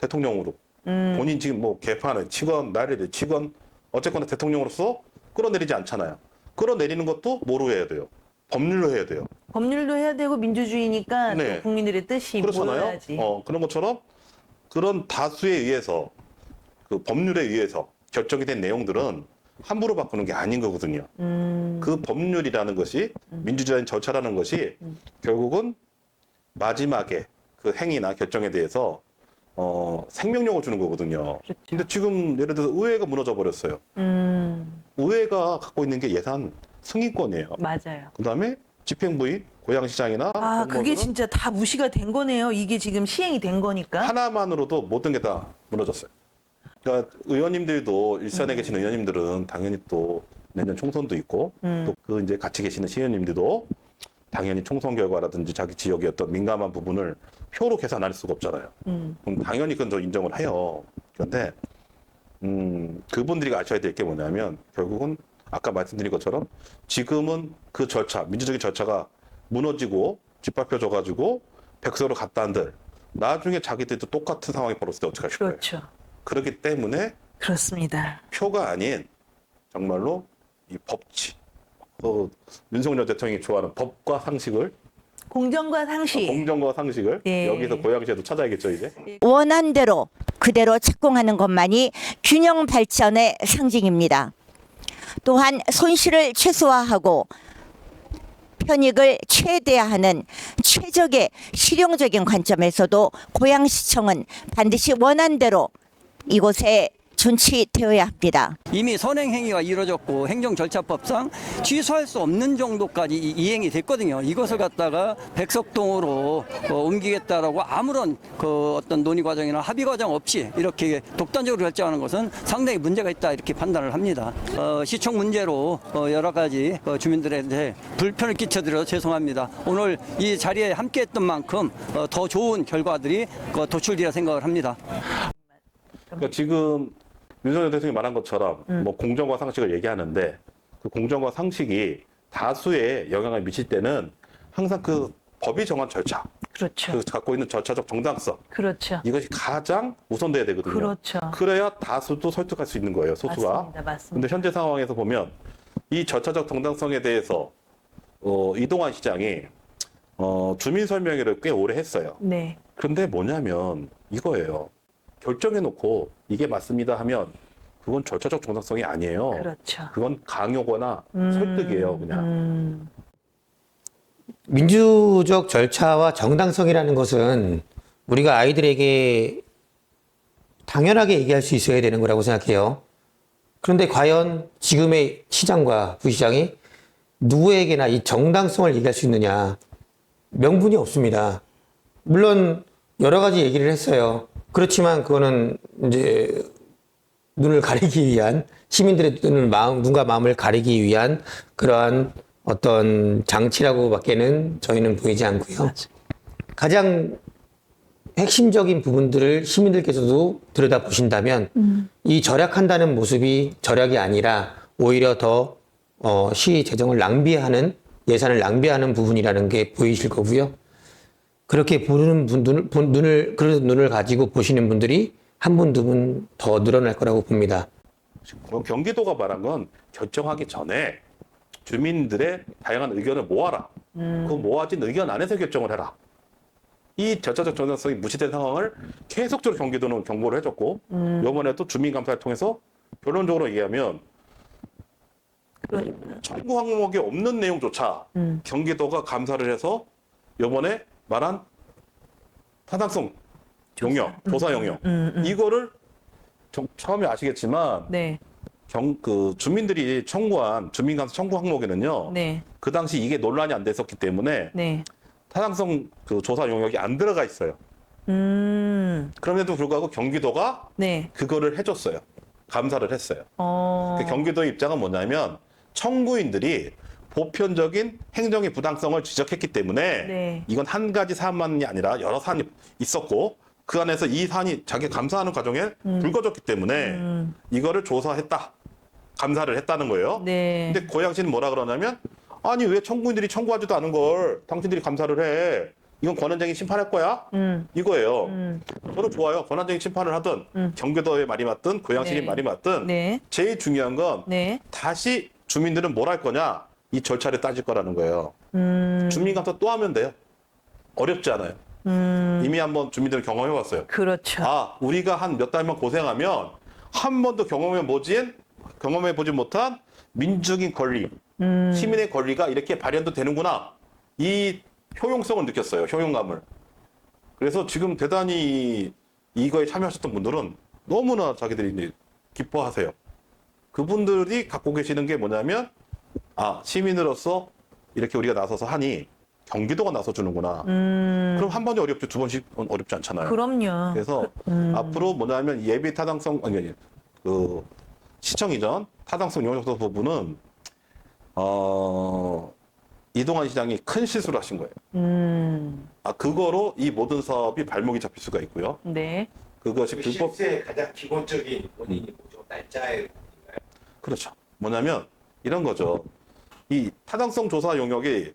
대통령으로. 본인 지금 뭐 개판을 치건 난리를 치건 어쨌거나 대통령으로서 끌어내리지 않잖아요. 끌어내리는 것도 뭐로 해야 돼요? 법률로 해야 돼요. 법률도 해야 되고 민주주의니까 네. 또 국민들의 뜻이 그렇잖아요. 모여야지. 그런 것처럼 그런 다수에 의해서 그 법률에 의해서 결정이 된 내용들은 함부로 바꾸는 게 아닌 거거든요. 그 법률이라는 것이 민주주의 절차라는 것이 결국은 마지막에 그 행위나 결정에 대해서 생명력을 주는 거거든요. 그렇죠. 근데 지금 예를 들어서 의회가 무너져 버렸어요. 의회가 갖고 있는 게 예산 승인권이에요. 맞아요. 그다음에 집행부인 고양시장이나 아, 그게 공무원들은 진짜 다 무시가 된 거네요. 이게 지금 시행이 된 거니까. 하나만으로도 모든 게 다 무너졌어요. 그러니까 의원님들도 일선에 계신 의원님들은 당연히 또 내년 총선도 있고 또 그 이제 같이 계시는 시의원님들도 당연히 총선 결과라든지 자기 지역의 어떤 민감한 부분을 표로 계산할 수가 없잖아요. 그럼 당연히 그건 저 인정을 해요. 그런데 그분들이 아셔야 될 게 뭐냐면 결국은 아까 말씀드린 것처럼 지금은 그 절차, 민주적인 절차가 무너지고 짓밟혀져가지고 백서로 갔다 한들 나중에 자기들도 똑같은 상황이 벌어졌을 때 어떻게 하실 거예요? 그렇죠. 그렇기 때문에 그렇습니다. 표가 아닌 정말로 이 법치, 윤석열 대통령이 좋아하는 법과 상식을 공정과 상식. 공정과 상식을 예. 여기서 고양시에도 찾아야겠죠 이제. 원한 대로 그대로 착공하는 것만이 균형 발전의 상징입니다. 또한 손실을 최소화하고 편익을 최대화하는 최적의 실용적인 관점에서도 고양시청은 반드시 원한 대로 이곳에 존치되어야 합니다. 이미 선행행위가 이루어졌고 행정절차법상 취소할 수 없는 정도까지 이행이 됐거든요. 이것을 갖다가 백석동으로 옮기겠다라고 아무런 그 어떤 논의 과정이나 합의 과정 없이 이렇게 독단적으로 결정하는 것은 상당히 문제가 있다 이렇게 판단을 합니다. 시청 문제로 여러 가지 주민들한테 불편을 끼쳐드려 죄송합니다. 오늘 이 자리에 함께했던 만큼 더 좋은 결과들이 도출되리라 생각을 합니다. 그러니까 지금 윤석열 대통령이 말한 것처럼 뭐 공정과 상식을 얘기하는데 그 공정과 상식이 다수의 영향을 미칠 때는 항상 그 법이 정한 절차, 그렇죠. 그 갖고 있는 절차적 정당성 그렇죠. 이것이 가장 우선돼야 되거든요. 그렇죠. 그래야 다수도 설득할 수 있는 거예요, 소수가. 맞습니다. 맞습니다. 근데 현재 상황에서 보면 이 절차적 정당성에 대해서 이동환 시장이 주민 설명회를 꽤 오래 했어요. 네. 그런데 뭐냐면 이거예요. 결정해놓고 이게 맞습니다 하면 그건 절차적 정당성이 아니에요. 그렇죠. 그건 강요거나 설득이에요, 그냥. 민주적 절차와 정당성이라는 것은 우리가 아이들에게 당연하게 얘기할 수 있어야 되는 거라고 생각해요. 그런데 과연 지금의 시장과 부시장이 누구에게나 이 정당성을 얘기할 수 있느냐? 명분이 없습니다. 물론 여러 가지 얘기를 했어요. 그렇지만 그거는 이제 눈을 가리기 위한 시민들의 눈과 마음을 가리기 위한 그러한 어떤 장치라고밖에는 저희는 보이지 않고요. 가장 핵심적인 부분들을 시민들께서도 들여다보신다면 이 절약한다는 모습이 절약이 아니라 오히려 더 시 재정을 낭비하는 예산을 낭비하는 부분이라는 게 보이실 거고요. 그렇게 보는 분들, 그런 눈을 가지고 보시는 분들이 한 분, 두 분 더 늘어날 거라고 봅니다. 경기도가 말한 건 결정하기 전에 주민들의 다양한 의견을 모아라. 그 모아진 의견 안에서 결정을 해라. 이 절차적 정당성이 무시된 상황을 계속적으로 경기도는 경고를 해줬고 이번에 또 주민감사를 통해서 결론적으로 얘기하면 청구 항목이 없는 내용조차 경기도가 감사를 해서 이번에 말한 타당성 용역, 조사 용역 이거를 처음에 아시겠지만 네. 그 주민들이 청구한 주민감사 청구 항목에는요. 네. 그 당시 이게 논란이 안 됐었기 때문에 네. 타당성 그 조사 용역이 안 들어가 있어요. 그럼에도 불구하고 경기도가 네. 그거를 해줬어요. 감사를 했어요. 그 그 경기도의 입장은 뭐냐면 청구인들이 보편적인 행정의 부당성을 지적했기 때문에 네. 이건 한 가지 사안만이 아니라 여러 사안이 있었고 그 안에서 이 사안이 자기 감사하는 과정에 불거졌기 때문에 이거를 조사했다. 감사를 했다는 거예요. 네. 근데 고양시는 뭐라 그러냐면 아니 왜 청구인들이 청구하지도 않은 걸 당신들이 감사를 해. 이건 권한쟁의 심판할 거야? 이거예요. 저도 좋아요. 권한쟁의 심판을 하든 경기도의 말이 맞든 고양시의 네. 말이 맞든 네. 제일 중요한 건 네. 다시 주민들은 뭘 할 거냐? 이 절차를 따질 거라는 거예요. 주민감사 또 하면 돼요. 어렵지 않아요. 이미 한번 주민들은 경험해봤어요. 그렇죠. 아, 우리가 한 몇 달만 고생하면 한 번도 경험해보지 못한 민주적인 권리, 시민의 권리가 이렇게 발현도 되는구나. 이 효용성을 느꼈어요. 효용감을. 그래서 지금 대단히 이거에 참여하셨던 분들은 너무나 자기들이 이제 기뻐하세요. 그분들이 갖고 계시는 게 뭐냐면 아, 시민으로서 이렇게 우리가 나서서 하니 경기도가 나서주는구나. 그럼 한 번이 어렵죠. 두 번씩 어렵지 않잖아요. 그럼요. 그래서 앞으로 뭐냐면 예비 타당성, 아니, 그 시청 이전 타당성 용역서 부분은 이동환 시장이 큰 실수를 하신 거예요. 아, 그거로 이 모든 사업이 발목이 잡힐 수가 있고요. 네. 그것이 불법 실수의 가장 기본적인 원인이 뭐죠? 날짜에 그렇죠. 뭐냐면 이런 거죠. 이 타당성 조사 용역이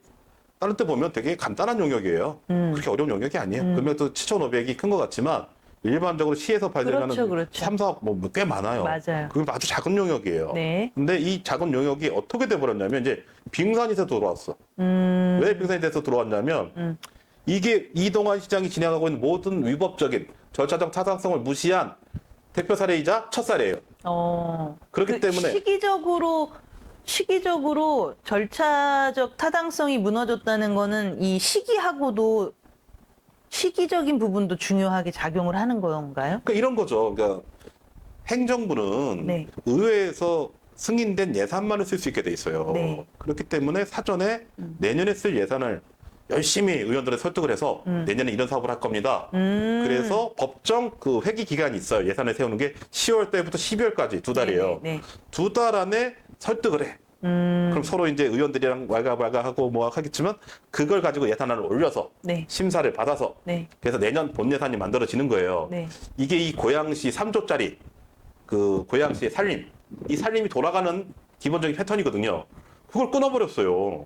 다른 때 보면 되게 간단한 용역이에요. 그렇게 어려운 용역이 아니에요. 금액도 7,500이 큰 것 같지만 일반적으로 시에서 발생하는 그렇죠. 3, 4억 뭐꽤 많아요. 맞아요. 그건 아주 작은 용역이에요. 네. 근데 이 작은 용역이 어떻게 돼버렸냐면 이제 빙산에서 들어왔어. 왜 빙산에서 들어왔냐면 이게 이동환 시장이 진행하고 있는 모든 위법적인 절차적 타당성을 무시한 대표 사례이자 첫 사례예요. 그렇기 그 때문에 시기적으로 절차적 타당성이 무너졌다는 거는 이 시기하고도 시기적인 부분도 중요하게 작용을 하는 건가요? 그러니까 이런 거죠. 그러니까 행정부는 네. 의회에서 승인된 예산만을 쓸 수 있게 돼 있어요. 네. 그렇기 때문에 사전에 내년에 쓸 예산을 열심히 의원들을 설득을 해서 내년에 이런 사업을 할 겁니다. 그래서 법정 그 회기 기간이 있어요. 예산을 세우는 게 10월 때부터 12월까지 두 달이에요. 네. 두 달 안에 설득을 해. 그럼 서로 이제 의원들이랑 왈가왈가하고 뭐 하겠지만 그걸 가지고 예산안을 올려서 네. 심사를 받아서 네. 그래서 내년 본 예산이 만들어지는 거예요. 네. 이게 이 고양시 3조짜리 그 고양시의 살림, 이 살림이 돌아가는 기본적인 패턴이거든요. 그걸 끊어버렸어요.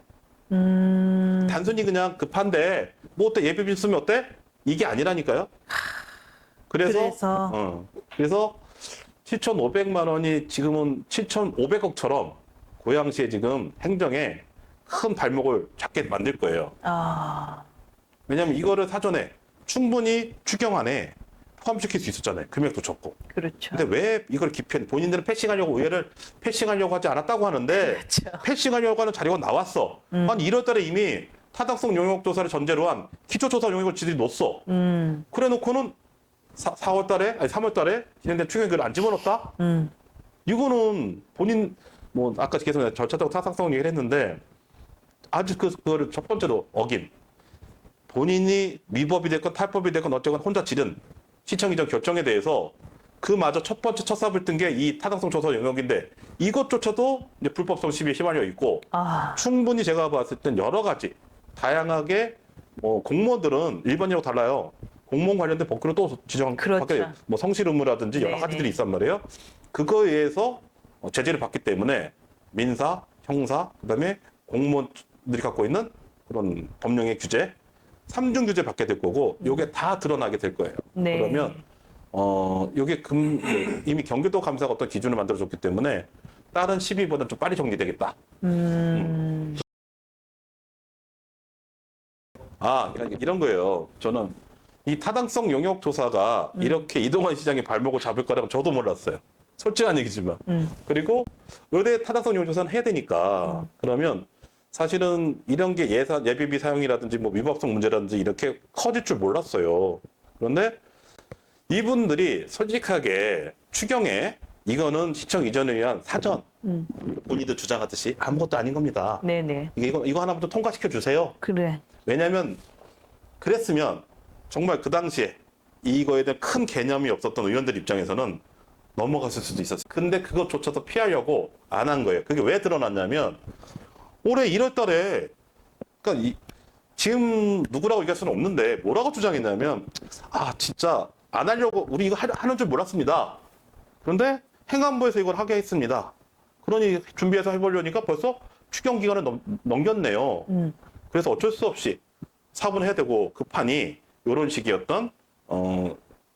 단순히 그냥 급한데 뭐 어때 예비비 쓰면 어때? 이게 아니라니까요. 그래서 7,500만 원이 지금은 7,500억처럼 고양시에 지금 행정에 큰 발목을 잡게 만들 거예요. 왜냐하면 이거를 사전에 충분히 추경 안에 포함시킬 수 있었잖아요. 금액도 적고. 그렇죠. 근데 왜 이걸 본인들은 패싱하려고 의회를 패싱하려고 하지 않았다고 하는데 그렇죠. 패싱하려고 하는 자료가 나왔어. 한 1월 달에 이미 타당성 용역 조사를 전제로 한 기초조사 용역을 지들이 넣었어. 그래 놓고는 4월 달에 아니 3월 달에 진행된 추경을 안 집어넣었다? 이거는 본인 뭐 아까 계속 절차적 타당성 얘기를 했는데 아주 그거를 첫 번째로 어긴 본인이 위법이 됐건 탈법이 됐건 어쨌건 혼자 지른 시청 이전 결정에 대해서 그마저 첫 번째 첫 삽을 뜬 게 이 타당성 조사 영역인데 이것조차도 이제 불법성 시비에 휘말려 있고 충분히 제가 봤을 땐 여러 가지 다양하게 공무원들은 일반인하고 달라요. 공무원 관련된 법규는 또 지정한 그렇죠. 뭐 성실 의무라든지 여러 네네. 가지들이 있단 말이에요. 그거에 의해서 제재를 받기 때문에 민사, 형사, 그다음에 공무원들이 갖고 있는 그런 법령의 규제, 삼중 규제 받게 될 거고 요게 다 드러나게 될 거예요. 네. 그러면 요게 이미 경기도 감사가 어떤 기준을 만들어줬기 때문에 다른 시비보다는 좀 빨리 정리되겠다. 그러니까 이런 거예요. 저는 이 타당성 용역 조사가 이렇게 이동환 시장의 발목을 잡을 거라고 저도 몰랐어요. 솔직한 얘기지만. 그리고 의대 타당성 용역 조사는 해야 되니까 그러면 사실은 이런 게 예산 예비비 사용이라든지 뭐 위법성 문제라든지 이렇게 커질 줄 몰랐어요. 그런데 이분들이 솔직하게 추경에 이거는 시청 이전을 위한 사전 본인들 주장하듯이 아무것도 아닌 겁니다. 네네. 이거 하나부터 통과시켜 주세요. 그래. 왜냐하면 그랬으면 정말 그 당시에 이거에 대한 큰 개념이 없었던 의원들 입장에서는 넘어갔을 수도 있었어요. 근데 그것조차도 피하려고 안 한 거예요. 그게 왜 드러났냐면 올해 1월 달에 그러니까 지금 누구라고 얘기할 수는 없는데 뭐라고 주장했냐면 진짜 안 하려고 우리 이거 하는 줄 몰랐습니다. 그런데 행안부에서 이걸 하게 했습니다. 그러니 준비해서 해보려니까 벌써 추경 기간을 넘겼네요. 그래서 어쩔 수 없이 사분을 해야 되고 급하니 이런 식이었던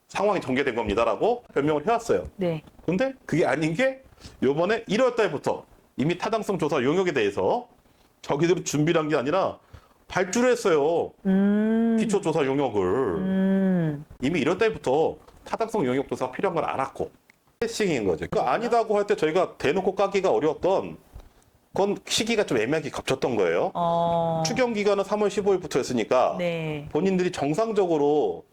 상황이 전개된 겁니다라고 변명을 해왔어요. 네. 근데 그게 아닌 게 요번에 1월 달부터 이미 타당성 조사 용역에 대해서 저기들이 준비를 한 게 아니라 발주를 했어요. 기초조사 용역을. 이미 1월 달부터 타당성 용역 조사가 필요한 걸 알았고 패싱인 거죠. 그러니까 아니다고 할 때 저희가 대놓고 까기가 어려웠던 건 시기가 좀 애매하게 겹쳤던 거예요. 추경 기간은 3월 15일부터였으니까 네. 본인들이 정상적으로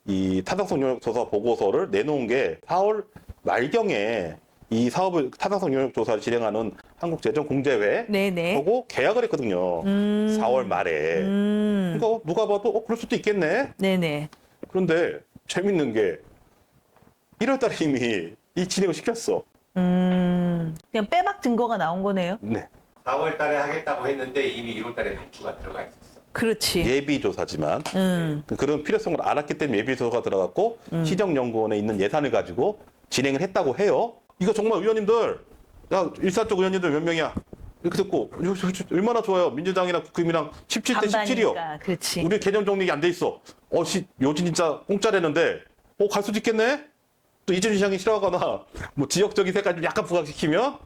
이 타당성 용역 조사 보고서를 내놓은 게 4월 말경에 이 사업을 타당성 용역 조사를 진행하는 한국재정공제회 네네. 하고 계약을 했거든요. 4월 말에. 그러니까 누가 봐도 그럴 수도 있겠네. 네네. 그런데 재밌는 게 1월 달에 이미 이 진행을 시켰어. 그냥 빼박 증거가 나온 거네요. 네. 4월 달에 하겠다고 했는데 이미 1월 달에 발주가 들어가 있었어. 그렇지. 예비조사지만 그런 필요성을 알았기 때문에 예비조사가 들어갔고 시정연구원에 있는 예산을 가지고 진행을 했다고 해요. 이거 정말 의원님들, 야, 일산 쪽 의원님들 몇 명이야? 이렇게 듣고 이거 얼마나 좋아요. 민주당이랑 국힘이랑 17대 17이요. 반반이니까, 그렇지. 우리 개념 정리가 안 돼 있어. 요즘 진짜 공짜라는데 갈 수도 있겠네? 또 이준희 시장이 싫어하거나 뭐 지역적인 색깔 좀 약간 부각시키면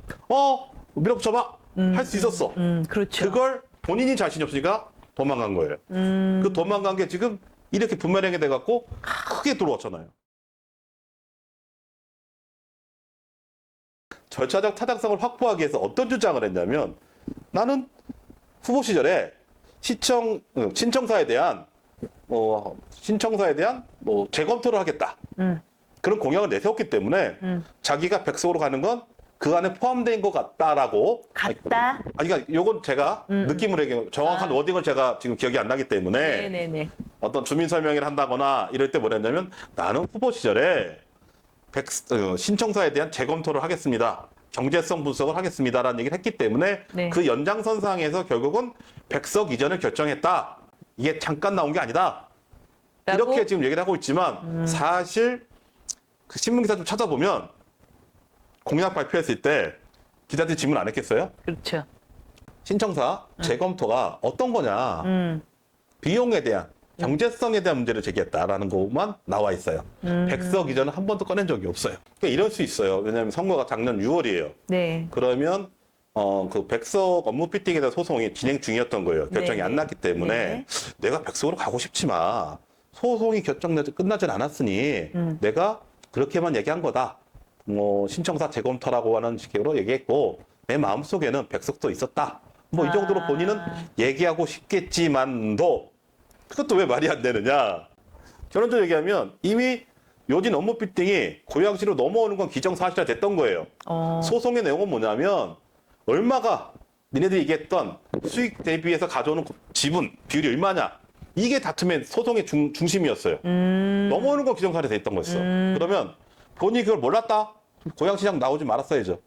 밀어붙여봐 할 수 있었어. 그렇죠. 그걸 본인이 자신이 없으니까 도망간 거예요. 그 도망간 게 지금 이렇게 분말행위 돼갖고 크게 들어왔잖아요. 절차적 타당성을 확보하기 위해서 어떤 주장을 했냐면 나는 후보 시절에 신청사에 대한 재검토를 하겠다. 그런 공약을 내세웠기 때문에 자기가 백석으로 가는 건 그 안에 포함된 것 같다라고. 같다? 그러니까 요건 제가 느낌으로 얘기해요. 정확한 워딩을 제가 지금 기억이 안 나기 때문에 네네네. 어떤 주민 설명회를 한다거나 이럴 때 뭐랬냐면 나는 후보 시절에 신청사에 대한 재검토를 하겠습니다. 경제성 분석을 하겠습니다라는 얘기를 했기 때문에 네. 그 연장선상에서 결국은 백석 이전을 결정했다. 이게 잠깐 나온 게 아니다. 라고? 이렇게 지금 얘기를 하고 있지만 사실 그 신문기사 좀 찾아보면 공약 발표했을 때 기자들이 질문 안 했겠어요? 그렇죠. 신청사 재검토가 어떤 거냐. 비용에 대한 경제성에 대한 문제를 제기했다라는 것만 나와 있어요. 백석 이전은 한 번도 꺼낸 적이 없어요. 그러니까 이럴 수 있어요. 왜냐하면 선거가 작년 6월이에요. 네. 그러면 그 백석 업무 피팅에 대한 소송이 진행 중이었던 거예요. 결정이 네. 안 났기 때문에 네. 내가 백석으로 가고 싶지만 소송이 끝나진 않았으니 내가 그렇게만 얘기한 거다. 신청사 재검토라고 하는 식으로 얘기했고 내 마음속에는 백석도 있었다. 이 정도로 본인은 얘기하고 싶겠지만도 그것도 왜 말이 안 되느냐. 결론적으로 얘기하면 이미 요진 업무 피팅이 고양시로 넘어오는 건 기정사실화 됐던 거예요. 소송의 내용은 뭐냐면 얼마가 니네들이 얘기했던 수익 대비해서 가져오는 지분 비율이 얼마냐. 이게 다툼의 소송의 중심이었어요. 넘어오는 건 기정사실화 됐던 거였어. 그러면 본인이 그걸 몰랐다? 고양시장 나오지 말았어야죠.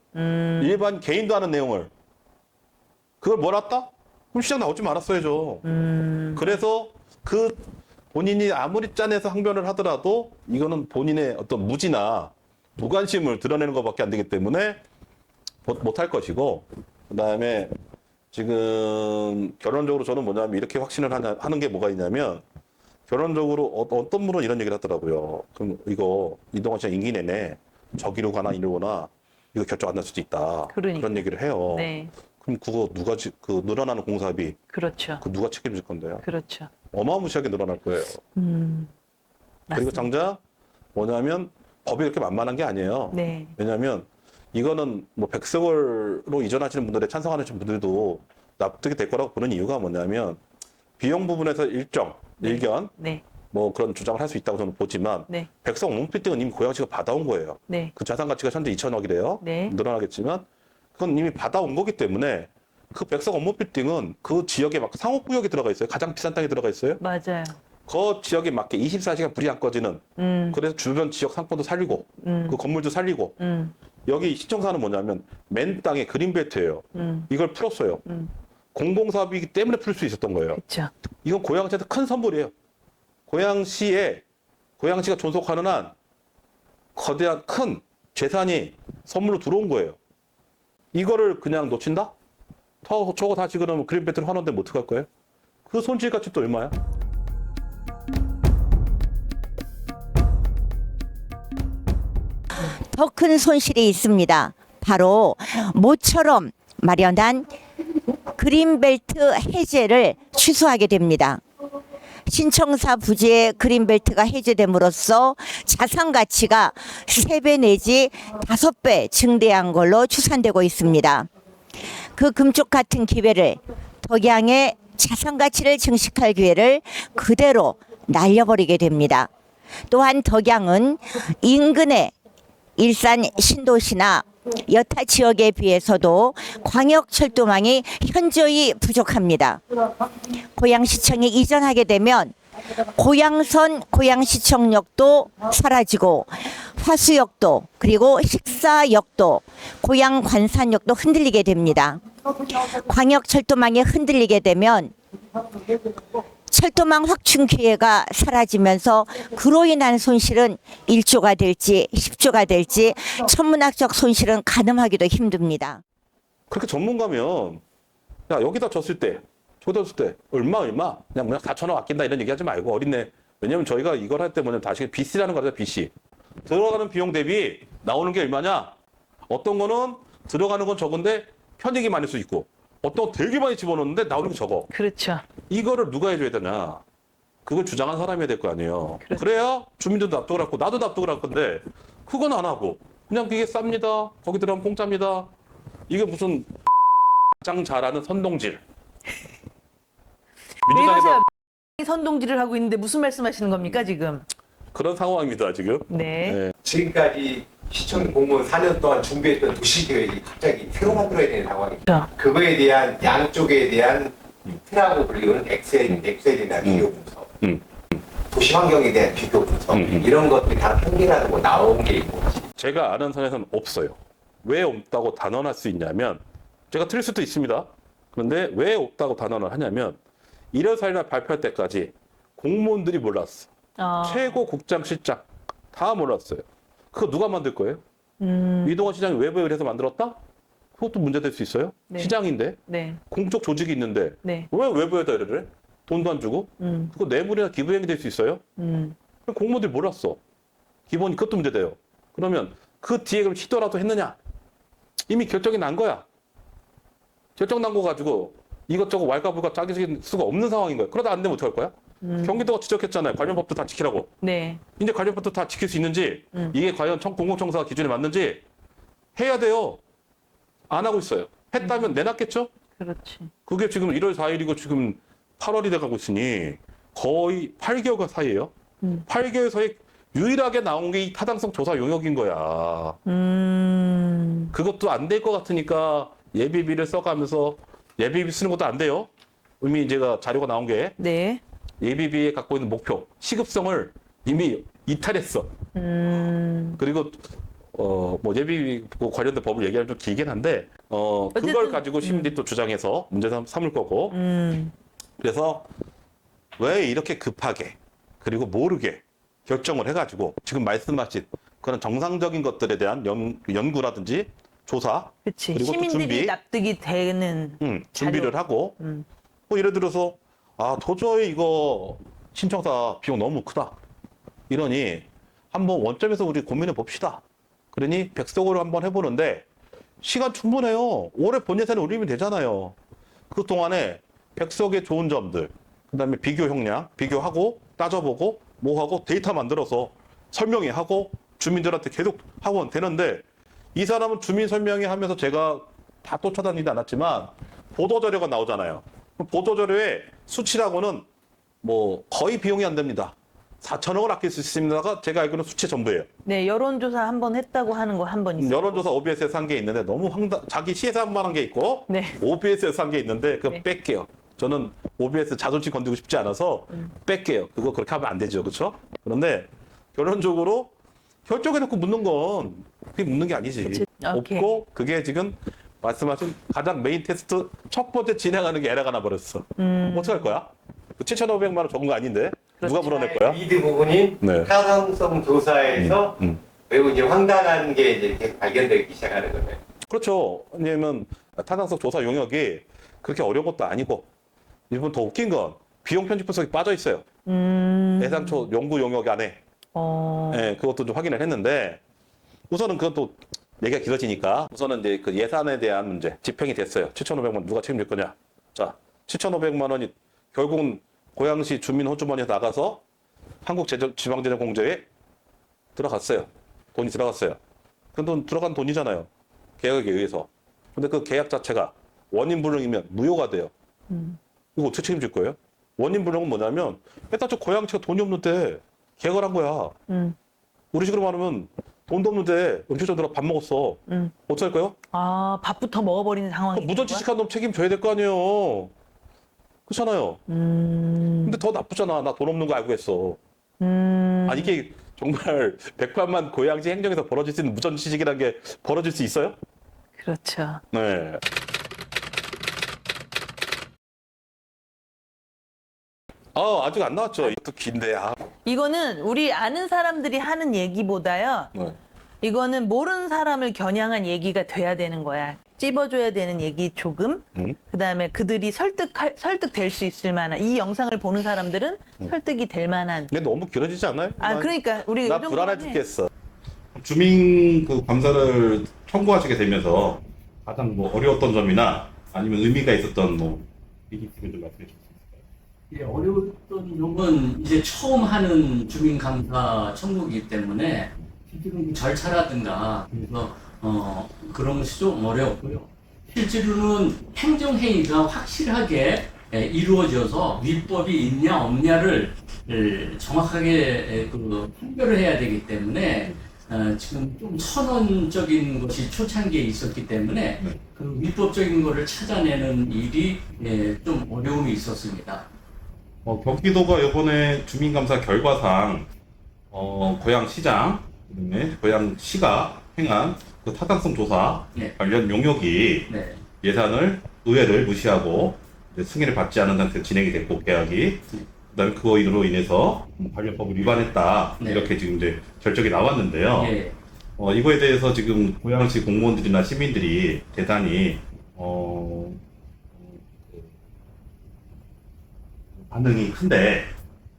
일반 개인도 하는 내용을. 그걸 몰랐다? 그럼 시장 나오지 말았어야죠. 그래서 그 본인이 아무리 짠해서 항변을 하더라도 이거는 본인의 어떤 무지나 무관심을 드러내는 것밖에 안 되기 때문에 못할 것이고, 그다음에 지금 결론적으로 저는 뭐냐면 이렇게 확신을 하는 게 뭐가 있냐면 결론적으로 어떤 분은 이런 얘기를 하더라고요. 그럼 이거 이동환 시장 임기 내내 저기로 가나 이러거나 이거 결정 안 날 수도 있다. 그러니까. 그런 얘기를 해요. 네. 그럼 그거 누가 그 늘어나는 공사비 그렇죠. 그 누가 책임질 건데요? 그렇죠. 어마무시하게 늘어날 거예요. 그리고 맞습니다. 장자 뭐냐면 법이 그렇게 만만한 게 아니에요. 네. 왜냐하면 이거는 뭐 백석으로 이전하시는 분들의 찬성하시는 분들도 납득이 될 거라고 보는 이유가 뭐냐면 비용 부분에서 일견 네. 뭐 그런 주장을 할 수 있다고 저는 보지만 네. 백석 롱피팅은 이미 고양시가 받아온 거예요. 네. 그 자산 가치가 현재 2천억이래요. 네. 늘어나겠지만 그건 이미 받아온 거기 때문에 그 백석 업무 빌딩은 그 지역에 맞게 상업구역에 들어가 있어요. 가장 비싼 땅에 들어가 있어요. 맞아요. 그 지역에 맞게 24시간 불이 안 꺼지는 그래서 주변 지역 상권도 살리고 그 건물도 살리고 여기 시청사는 뭐냐면 맨 땅에 그린벨트예요. 이걸 풀었어요. 공공사업이기 때문에 풀 수 있었던 거예요. 그렇죠. 이건 고양시한테 큰 선물이에요. 고양시가 존속하는 한 거대한 큰 재산이 선물로 들어온 거예요. 이거를 그냥 놓친다? 저거 다시 그러면 그린벨트를 환원되면 어떡할 거예요? 그 손실 가치 또 얼마야? 더 큰 손실이 있습니다. 바로 모처럼 마련한 그린벨트 해제를 취소하게 됩니다. 신청사 부지의 그린벨트가 해제됨으로써 자산 가치가 3배 내지 5배 증대한 걸로 추산되고 있습니다. 그 금쪽 같은 기회를 덕양의 자산 가치를 증식할 기회를 그대로 날려버리게 됩니다. 또한 덕양은 인근의 일산 신도시나 여타 지역에 비해서도 광역철도망이 현저히 부족합니다. 고양시청이 이전하게 되면 고양선 고양시청역도 사라지고 화수역도 그리고 식사역도 고양관산역도 흔들리게 됩니다. 광역철도망이 흔들리게 되면 철도망 확충 기회가 사라지면서 그로 인한 손실은 1조가 될지 10조가 될지 천문학적 손실은 가늠하기도 힘듭니다. 그렇게 전문가면 야 여기다 줬을 때 저기다 줬을 때 얼마 그냥 4,000원 아낀다 이런 얘기하지 말고 어린애. 왜냐면 저희가 이걸 할 때 뭐냐면 다시 BC라는 거죠. BC. 들어가는 비용 대비 나오는 게 얼마냐? 어떤 거는 들어가는 건 적은데 편익이 많을 수 있고 어떤 거 되게 많이 집어넣는데 나오는 게 적어. 그렇죠. 이거를 누가 해줘야 되냐? 그걸 주장한 사람이 해야 될 거 아니에요. 그렇죠. 그래야 주민들도 납득을 하고 나도 납득을 할 건데 그건 안 하고 그냥 그게 쌉니다. 거기 들어가면 공짜입니다. 이게 무슨 가장 잘하는 선동질. 왜 민주당에서 이러세요? 선동질을 하고 있는데 무슨 말씀하시는 겁니까 지금? 그런 상황입니다 지금. 네. 지금까지 시청 공무원 4년 동안 준비했던 도시계획이 갑자기 새로 만들어야 되는 상황입니다. 그렇죠. 그거에 대한 양쪽에 대한 트라고 불리는 엑셀이나 비교 분석, 도시 환경에 대한 비교 분석 이런 것들이 다 통계라고 나온 게 있고 제가 아는 선에서는 없어요. 왜 없다고 단언할 수 있냐면 제가 틀릴 수도 있습니다. 그런데 왜 없다고 단언을 하냐면 1월 4일날 발표할 때까지 공무원들이 몰랐어. 최고 국장 실장 다 몰랐어요. 그거 누가 만들 거예요? 이동환 시장이 외부에 의해서 만들었다? 그것도 문제될 수 있어요. 네. 시장인데 네. 공적 조직이 있는데 네. 왜 외부에다 의뢰를 해? 돈도 안 주고 그거 뇌물이나 기부행위 될 수 있어요. 공무원들이 몰랐어. 기본이 그것도 문제돼요. 그러면 그 뒤에 그럼 시도라도 했느냐? 이미 결정이 난 거야. 결정 난 거 가지고 이것저것 왈가불가 짜길 수가 없는 상황인 거예요. 그러다 안 되면 어떡할 거야? 경기도가 지적했잖아요. 관련 법도 다 지키라고. 네. 이제 관련 법도 다 지킬 수 있는지 이게 과연 공공청사 기준에 맞는지 해야 돼요. 안 하고 있어요. 했다면 내놨겠죠? 그렇지. 그게 지금 1월 4일이고 지금 8월이 돼가고 있으니 거의 8개월 사이에요. 8개월 사이 유일하게 나온 게 이 타당성 조사 용역인 거야. 그것도 안 될 것 같으니까 예비비를 써가면서 예비비 쓰는 것도 안 돼요. 이미 제가 자료가 나온 게 네. 예비비에 갖고 있는 목표, 시급성을 이미 이탈했어. 그리고 뭐 예비비 관련된 법을 얘기하면 좀 길긴 한데 그걸 어쨌든, 가지고 시민들이 또 주장해서 문제 삼을 거고. 그래서 왜 이렇게 급하게 그리고 모르게 결정을 해가지고 지금 말씀하신 그런 정상적인 것들에 대한 연구라든지 조사, 그렇지. 그리고 또 시민들이 준비. 납득이 되는 준비를 자료. 하고 뭐 예를 들어서 도저히 이거 신청사 비용 너무 크다 이러니 한번 원점에서 우리 고민해 봅시다. 그러니 백석으로 한번 해보는데 시간 충분해요. 올해 본 예산에 올리면 되잖아요. 그 동안에 백석의 좋은 점들, 그다음에 비교 형량, 비교하고 따져보고 뭐하고 데이터 만들어서 설명회 하고 주민들한테 계속 하고 되는데 이 사람은 주민 설명회 하면서 제가 다 쫓아다니지 않았지만 보도자료가 나오잖아요. 보도자료에 수치라고는 뭐 거의 비용이 안 됩니다. 4천억을 아낄 수 있습니다가 제가 알기로는 수치 전부예요. 네, 여론조사 한 번 했다고 하는 거 한 번 있어요. 여론조사 OBS에서 한 게 있는데 너무 자기 시에서 한 게 있고 네. OBS에서 한 게 있는데 그거 네. 뺄게요. 저는 OBS 자존심 건드리고 싶지 않아서 뺄게요. 그거 그렇게 하면 안 되죠. 그렇죠? 그런데 결론적으로 결정해놓고 묻는 건 그게 묻는 게 아니지. 그치. 오케이. 없고 그게 지금 말씀하신 가장 메인 테스트 첫 번째 진행하는 게 에러가 나버렸어. 어떡할 거야? 7,500만 원 적은 거 아닌데 누가 물어낼 거야? 리드 부분인 네. 타당성 조사에서 매우 이제 황당한 게 이제 계속 발견되기 시작하는 거예요. 그렇죠. 왜냐면 타당성 조사 용역이 그렇게 어려운 것도 아니고 일본 더 웃긴 건 비용 편집 분석이 빠져 있어요. 예상초 연구 용역 안에. 네, 그것도 좀 확인을 했는데 우선은 그것도 얘기가 길어지니까 우선은 이제 그 예산에 대한 문제 집행이 됐어요. 7,500만 누가 책임질 거냐? 자, 7,500만 원이 결국은 고양시 주민 호주머니에서 나가서 한국지방재정공제에 들어갔어요. 돈이 들어갔어요. 그 돈 들어간 돈이잖아요. 계약에 의해서. 근데 그 계약 자체가 원인 불능이면 무효가 돼요. 이거 어떻게 책임질 거예요? 원인 불능은 뭐냐면 일단 저 고양시가 돈이 없는데 계약을 한 거야. 우리 식으로 말하면 돈도 없는데 음식점 들어 밥 먹었어. 어떻게 할까요? 밥부터 먹어버리는 상황이. 무전지식한 놈 책임져야 될 거 아니에요. 그렇잖아요. 근데 더 나쁘잖아. 나 돈 없는 거 알고 했어. 아니 이게 정말 100만만 고양시 행정에서 벌어질 수 있는 무전지식이라는 게 벌어질 수 있어요? 그렇죠. 네. 아직 안 나왔죠. 이것도 긴데. 이거는 우리 아는 사람들이 하는 얘기보다요. 네. 이거는 모르는 사람을 겨냥한 얘기가 돼야 되는 거야. 찝어줘야 되는 얘기 조금. 그다음에 그들이 설득될 수 있을 만한, 이 영상을 보는 사람들은 설득이 될 만한. 근데 너무 길어지지 않아요? 그러니까 우리 나 이 정도만 불안해 해. 죽겠어. 주민 그 감사를 청구하시게 되면서 가장 뭐 어려웠던 점이나 아니면 의미가 있었던 뭐 얘기 있으면 좀 말씀해 주실 수 있을까요? 예, 어려웠던 점은 이제 처음 하는 주민감사 청구이기 때문에 실제로 그 절차라든가 그래서 그런 것이 좀 어려웠고요. 실제로는 행정회의가 확실하게 이루어져서 위법이 있냐 없냐를 정확하게 그 판별을 해야 되기 때문에 지금 좀 선언적인 것이 초창기에 있었기 때문에 그 위법적인 것을 찾아내는 일이 좀 어려움이 있었습니다. 경기도가 이번에 주민감사 결과상 고양시장, 그다음에 고양시가 행한 그 타당성 조사 네. 관련 용역이 네. 예산을 의회를 무시하고 이제 승인을 받지 않은 상태로 진행이 됐고 계약이 그다음에 그거로 인해서 관련법을 위반했다 네. 이렇게 지금 이제 결정이 나왔는데요. 예. 이거에 대해서 지금 고양시 공무원들이나 시민들이 대단히 반응이 큰데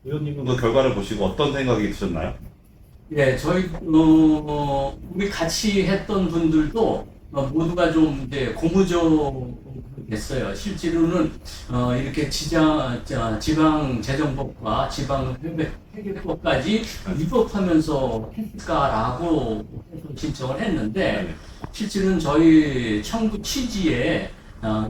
의원님은 그 결과를 보시고 어떤 생각이 드셨나요? 예, 저희 우리 같이 했던 분들도 모두가 좀 이제 고무적됐어요. 실제로는 이렇게 지방재정법과 지방회계법까지 위법하면서 했을까라고 해서 신청을 했는데 실제로는 저희 청구 취지에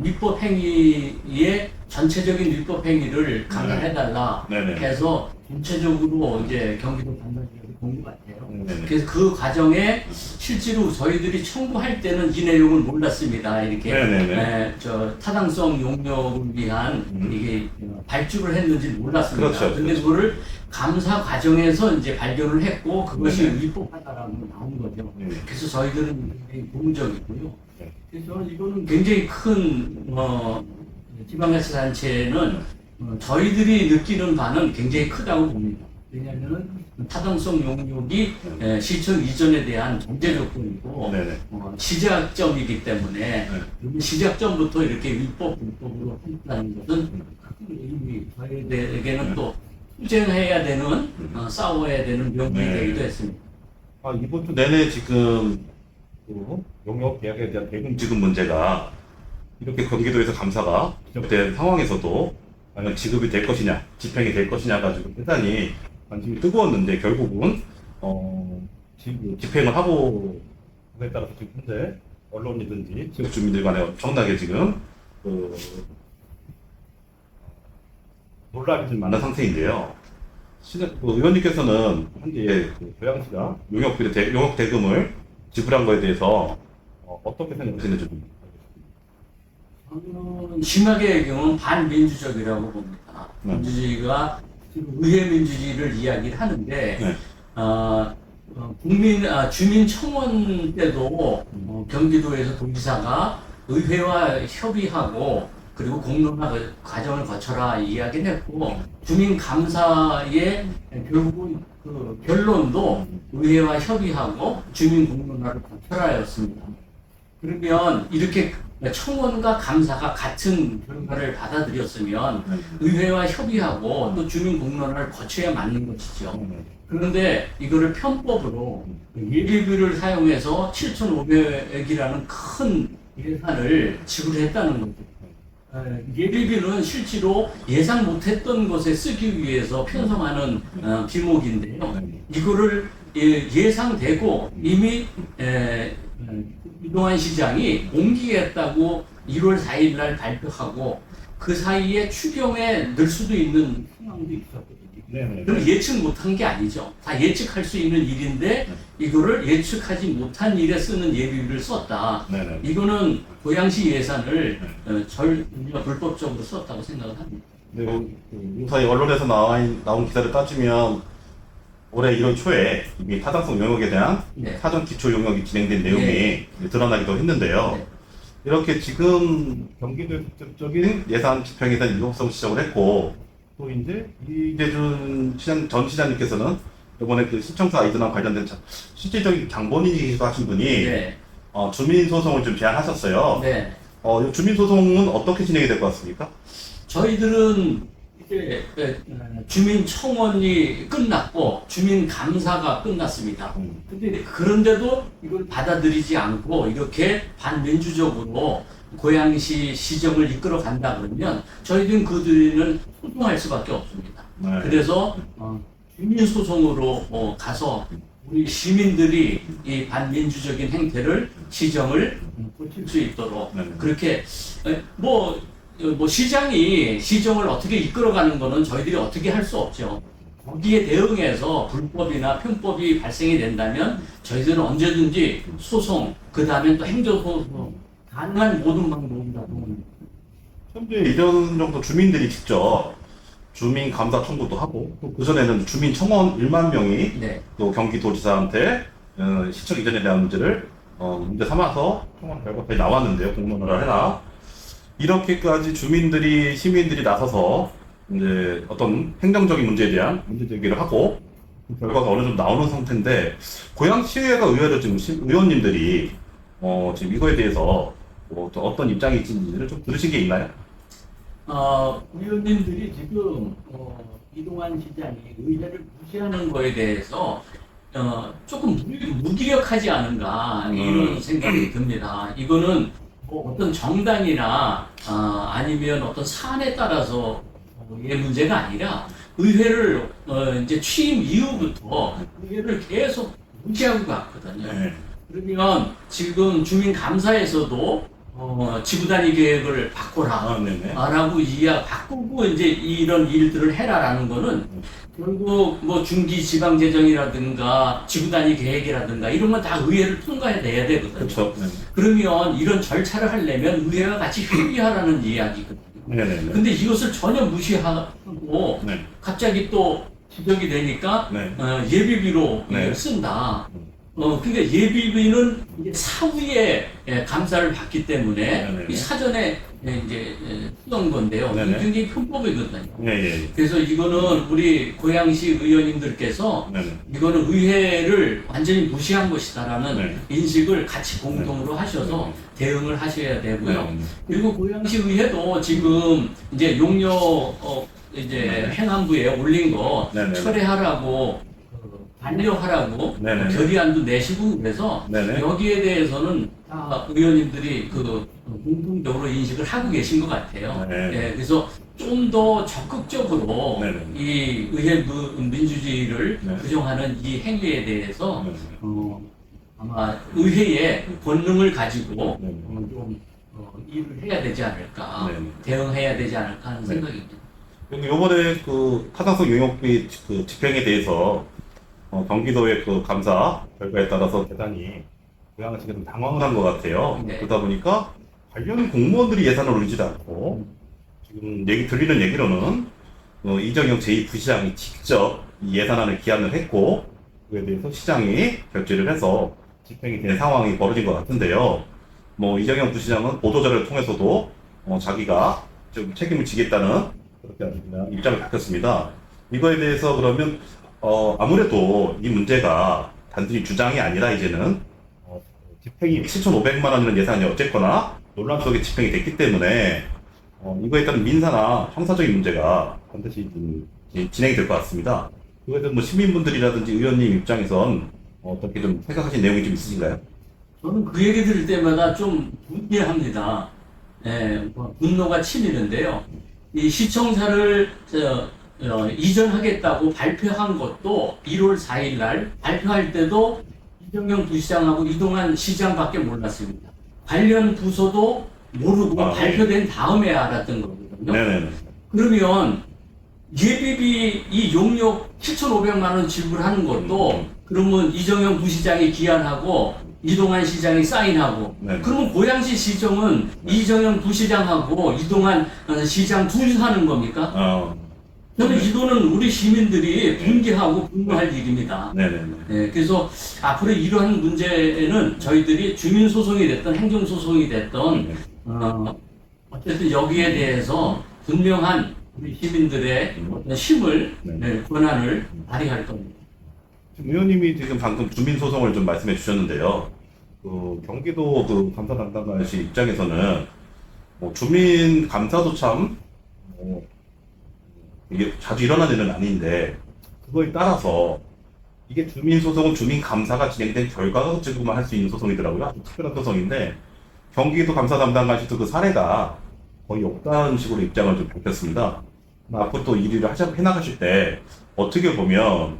위법 행위의 전체적인 위법 행위를 강화해달라 네네. 해서 전체적으로 이제 경기도 단단지역이 본 것 같아요. 네네. 그래서 그 과정에 실제로 저희들이 청구할 때는 이 내용을 몰랐습니다. 이렇게 네네네. 저 타당성 용역을 위한 이게 발주를 했는지 몰랐습니다. 그렇죠, 근데 그렇죠. 그거를 감사 과정에서 이제 발견을 했고 그것이 네네. 위법하다라는 게 나온 거죠. 네네. 그래서 저희들은 굉장히 고무적이고요. 네. 그래서 이거는 굉장히 큰 지방자치단체는 저희들이 느끼는 바는 굉장히 크다고 봅니다. 왜냐하면 타당성 용역이 시청 이전에 대한 전제 조건이고 네네. 시작점이기 때문에 네. 시작점부터 이렇게 위법으로 한다는 것은 큰 의미, 저희들에게는 또 투쟁해야 되는 싸워야 되는 명분이 네. 되기도 했습니다. 이번 주 내내 지금 그 용역 계약에 대한 대금 지급 문제가 이렇게 경기도에서 감사가 시작된 상황에서도 과연 지급이 될 것이냐, 집행이 될 것이냐 가지고 대단히 관심이 뜨거웠는데 결국은 집행을 하고 그에 따라서 지금 현재 언론이든지 지역 주민들 간에 엄청나게 지금 논란이 좀 많은 상태인데요. 의원님께서는 현재 고양시가 용역 대금을 지불한 거에 대해서 어떻게 생각하시는지 좀 저는 심하게 얘기하면 반민주적이라고 봅니다. 네. 민주주의가 지금 의회 민주주의를 이야기를 하는데 네. 주민 청원 때도 경기도에서 도지사가 의회와 협의하고 그리고 공론화 과정을 거쳐라 이야기를 했고 주민 감사의 결국은 그 결론도 의회와 협의하고 주민 공론화를 거쳐라였습니다. 그러면 이렇게 청원과 감사가 같은 결과를 받아들였으면 의회와 협의하고 또 주민 공론화를 거쳐야 맞는 것이죠. 그런데 이거를 편법으로 예비비를 사용해서 7,500억이라는 큰 예산을 지불했다는 거죠. 예비비는 실제로 예상 못했던 것에 쓰기 위해서 편성하는 비목인데요. 이거를 예상되고 이미 이동환 시장이 옮기겠다고 1월 4일 날 발표하고 그 사이에 추경에 넣을 수도 있는 상황도 있었거든요. 그럼 예측 못한 게 아니죠. 다 예측할 수 있는 일인데 이거를 예측하지 못한 일에 쓰는 예비비를 썼다. 이거는 고양시 예산을 우리가 불법적으로 썼다고 생각을 합니다. 저희 언론에서 나온 기사를 따지면 올해 1월 초에 이미 타당성 용역에 대한 네. 사전 기초 용역이 진행된 내용이 네. 드러나기도 했는데요. 네. 이렇게 지금 경기도의 직접적인 예산 집행에 대한 위법성 지적을 했고 또 이제 이대준 시장 전 시장님께서는 이번에 그 신청사 아이들랑 관련된 실질적인 장본인이기도 하신 분이 네. 주민 소송을 좀 제안하셨어요. 네. 이 주민 소송은 어떻게 진행이 될 것 같습니까? 저희들은 이제 주민 청원이 끝났고 주민 감사가 끝났습니다. 근데 그런데도 이걸 받아들이지 않고 이렇게 반민주적으로 고양시 시정을 이끌어 간다 그러면 저희들은 그들은 소송할 수밖에 없습니다. 네. 그래서 주민 소송으로 가서 우리 시민들이 이 반민주적인 행태를 시정을 고칠 수 있도록 네. 그렇게 뭐 시장이 시정을 어떻게 이끌어가는 거는 저희들이 어떻게 할 수 없죠. 거기에 대응해서 불법이나 편법이 발생이 된다면 저희들은 언제든지 소송, 그 다음에 또 행정소송 가능한 모든 방법이라고 봅니다. 현재 이전 정도 주민들이 직접 주민 감사 청구도 하고 또 그전에는 주민 청원 1만 명이 네. 또 경기도지사한테 시청 이전에 대한 문제를 문제 삼아서 청원 결과까지 나왔는데요. 공론화를 해라. 이렇게까지 시민들이 나서서 이제 어떤 행정적인 문제에 대한 문제 제기를 하고 그 결과가 어느 정도 나오는 상태인데 고양시의회가 의외로 지금 의원님들이 지금 이거에 대해서 또 어떤 입장이 있는지를 좀 들으신 게 있나요? 의원님들이 지금 이동환 시장이 의회를 무시하는 거에 대해서 조금 무기력하지 않은가 이런 생각이 듭니다. 이거는 뭐 어떤 정당이나 아니면 어떤 사안에 따라서 의 문제가 아니라 의회를 이제 취임 이후부터 의회를 계속 무시하고 갔거든요. 네. 그러면 지금 주민감사에서도 지구 단위 계획을 바꿔라. 네네. 라고 바꾸고 이제 이런 일들을 해라라는 거는 결국 뭐 중기 지방 재정이라든가 지구 단위 계획이라든가 이런 건 다 의회를 통과해내야 되거든요. 그렇죠. 네. 그러면 이런 절차를 하려면 의회와 같이 협의하라는 이야기거든요. 네네네. 근데 이것을 전혀 무시하고 네. 갑자기 또 지적이 되니까 네. 예비비로 네. 이걸 쓴다. 그러니까 예비비는 이제 사후에 감사를 받기 때문에 네네네. 이 사전에 이제 쓰던 건데요. 네네. 굉장히 편법이거든요. 예. 그래서 이거는 우리 고양시 의원님들께서 네네. 이거는 의회를 완전히 무시한 것이다라는 네. 인식을 같이 공동으로 하셔서 대응을 하셔야 되고요. 네. 그리고 고양시 의회도 지금 이제 용역 이제 행안부에 올린 거 네네. 철회하라고 반려하라고 네네. 결의안도 내시고 그래서 네네. 여기에 대해서는 다 의원님들이 공통적으로 인식을 하고 계신 것 같아요. 네. 예, 그래서 좀 더 적극적으로 네네. 이 의회 민주주의를 네. 부정하는 이 행위에 대해서 네네. 아마 의회의 권능을 가지고 네네. 좀 일을 해야 되지 않을까, 네네. 대응해야 되지 않을까 하는 네. 생각입니다. 이번에 그 타당성 용역비 그 집행에 대해서 경기도의 그 감사 결과에 따라서 대단히 고양시가 좀 당황을 한 것 같아요. 네. 그러다 보니까 관련 공무원들이 예산을 올리지도 않고 지금 들리는 얘기로는 이정영 제2부시장이 직접 이 예산안을 기한을 했고 그에 대해서 시장이 결재를 해서 집행이 된 상황이 벌어진 것 같은데요. 뭐 이정영 부시장은 보도자료를 통해서도 자기가 좀 책임을 지겠다는 그렇게 입장을 밝혔습니다. 이거에 대해서 그러면 아무래도 이 문제가 단순히 주장이 아니라 이제는 집행이 7,500만 원이라는 예산이 어쨌거나 논란 속에 집행이 됐기 때문에 이거에 따른 민사나 형사적인 문제가 반드시 진행이 될 것 같습니다. 그거에 대해서 뭐 시민분들이라든지 의원님 입장에선 어떻게 좀 생각하신 내용이 좀 있으신가요? 저는 그 얘기 들을 때마다 좀 분개합니다. 분노가 치미는데요. 이 시청사를 이전하겠다고 발표한 것도 1월 4일 날 발표할 때도 이정영 부시장하고 이동환 시장밖에 몰랐습니다. 관련 부서도 모르고 발표된 다음에 알았던 거거든요. 네네. 그러면 예비비 이 용역 7,500만 원 지불하는 것도 그러면 이정영 부시장이 기한하고 이동환 시장이 사인하고 네. 그러면 고양시 시정은 이정영 부시장하고 이동환 시장 둘이서 하는 겁니까? 저는 이거는 우리 시민들이 분개하고 분노할 일입니다. 네네. 네, 그래서 앞으로 이러한 문제는 저희들이 주민소송이 됐든 행정소송이 됐든 어쨌든 여기에 대해서 분명한 우리 시민들의 어떤 힘을, 권한을 발휘할 겁니다. 의원님이 지금 방금 주민 소송을 좀 말씀해 주셨는데요. 그 경기도 그 감사 담당관실 입장에서는 주민 감사도 참 이게 자주 일어나는 일은 아닌데 그거에 따라서 이게 주민 소송은 주민 감사가 진행된 결과가 가지고만 할 수 있는 소송이더라고요. 아주 특별한 소송인데 경기도 감사 담당관실도 그 사례가 거의 없다는 식으로 입장을 좀 밝혔습니다. 앞으로 또 일을 해나가실 때 어떻게 보면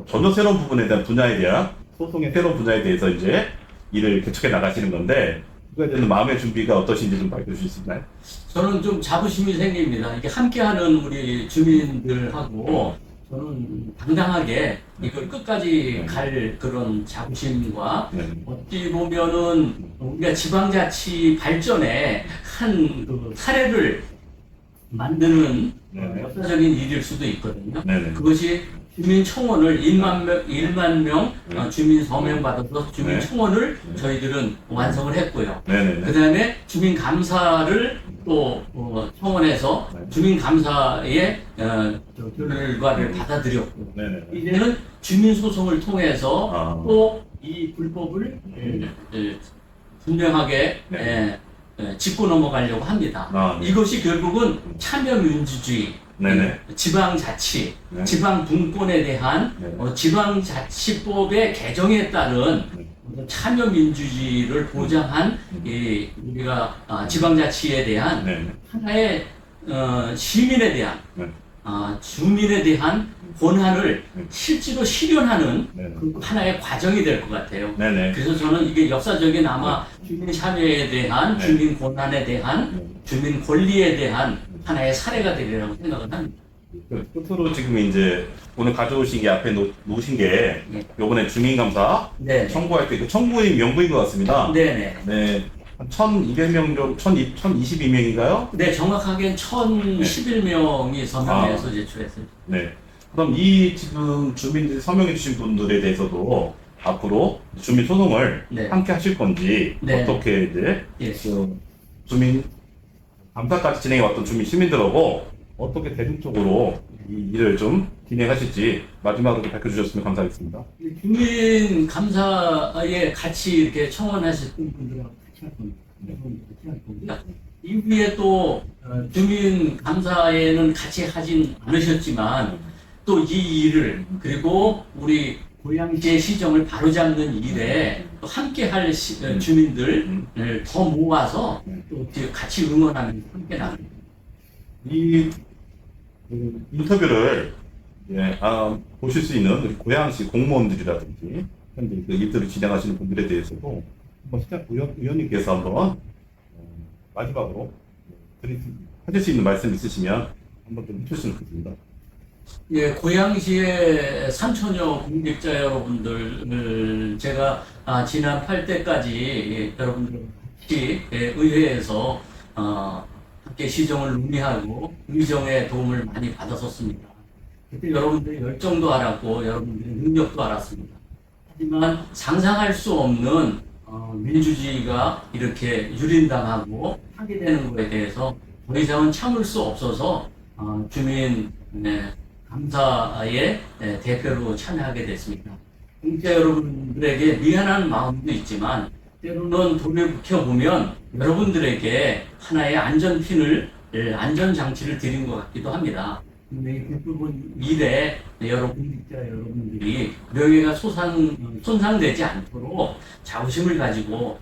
전혀 새로운 부분에 대한 분야에 대한 소송의 새로운 분야에 대해서 이제 일을 개척해 나가시는 건데 그거에 대한 마음의 준비가 어떠신지 좀 밝혀주실 수 있나요? 저는 좀 자부심이 생깁니다. 이렇게 함께하는 우리 주민들하고 저는 당당하게 이걸 끝까지 갈 그런 자부심과 어찌 보면은 우리가 지방자치 발전에 한 그 사례를 만드는 역사적인 일일 수도 있거든요. 그것이 주민청원을 1만 명 주민 서명 받아서 주민청원을 저희들은 완성을 했고요. 그 다음에 주민감사를 또 청원해서 주민감사의 결과를 받아들였고 이제는 주민소송을 통해서 또 이 불법을 분명하게 짚고 넘어가려고 합니다. 이것이 결국은 참여민주주의, 지방자치, 지방분권에 대한 지방자치법의 개정에 따른 참여민주주의를 보장한 우리가 지방자치에 대한 하나의 시민에 대한 주민에 대한 권한을 실제로 실현하는 그 하나의 과정이 될 것 같아요. 그래서 저는 이게 역사적인 아마 주민 참여에 대한, 주민 권한에 대한, 주민 권리에 대한 하나의 사례가 되리라고 생각을 합니다. 끝으로 지금 이제 오늘 가져오신 게 앞에 놓으신 게 요번에 주민감사 청구할 때 그 청구인 명부인 것 같습니다. 네. 한 1,200명 정도, 1,022명인가요? 네, 정확하게는 1,011명이 서명해서 제출했습니다. 네. 그럼 이 지금 주민들이 서명해 주신 분들에 대해서도 앞으로 주민 소송을 함께 하실 건지 어떻게 이제 그 주민 감사까지 진행해 왔던 주민 시민들하고 어떻게 대중적으로 이 일을 좀 진행하실지 마지막으로 밝혀주셨으면 감사하겠습니다. 주민 감사에 같이 이렇게 청원하셨던 분들하고 같이 할 겁니다. 이후에 또 주민 감사에는 같이 하진 않으셨지만 또 이 일을 그리고 우리 고양시의 시정을 바로잡는 일에 또 함께할 주민들을 더 모아서 또 같이 응원하면서 함께 나갑니다. 이 인터뷰를 보실 수 있는 우리 고양시 공무원들이라든지 현재 그 일들을 진행하시는 분들에 대해서도 한번 시장 의원님께서 한번 마지막으로 하실 수 있는 말씀 있으시면 한번 좀 해주시면 좋겠습니다. 예, 고양시의 3천여 공직자 여러분들, 제가 지난 8대까지 여러분들 같이 의회에서 함께 시정을 논의하고 의정의 도움을 많이 받았었습니다. 그때 여러분들의 열정도 알았고 여러분들의 능력도 알았습니다. 하지만 상상할 수 없는 민주주의가 이렇게 유린당하고 파괴되는 것에 대해서 더 이상은 참을 수 없어서 주민 감사의 대표로 참여하게 됐습니다. 공직자 여러분들에게 미안한 마음도 있지만 때로는 돌이켜보면 여러분들에게 하나의 안전장치를 드린 것 같기도 합니다. 근데 이 부분 일에 여러 공직자 여러분들이 명예가 손상되지 않도록 자부심을 가지고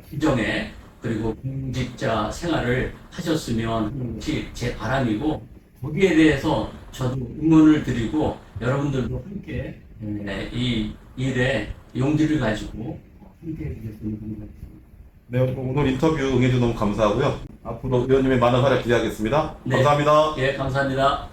시정에 그리고 공직자 생활을 하셨으면 하는 것이 제 바람이고 거기에 대해서 저도 응원을 드리고 여러분들도 함께 이 일에 용기를 가지고 함께 해주셨으면 합니다. 네, 오늘 인터뷰 응해주셔서 너무 감사하고요. 앞으로 의원님의 많은 활약 기대하겠습니다. 네. 감사합니다. 예, 감사합니다.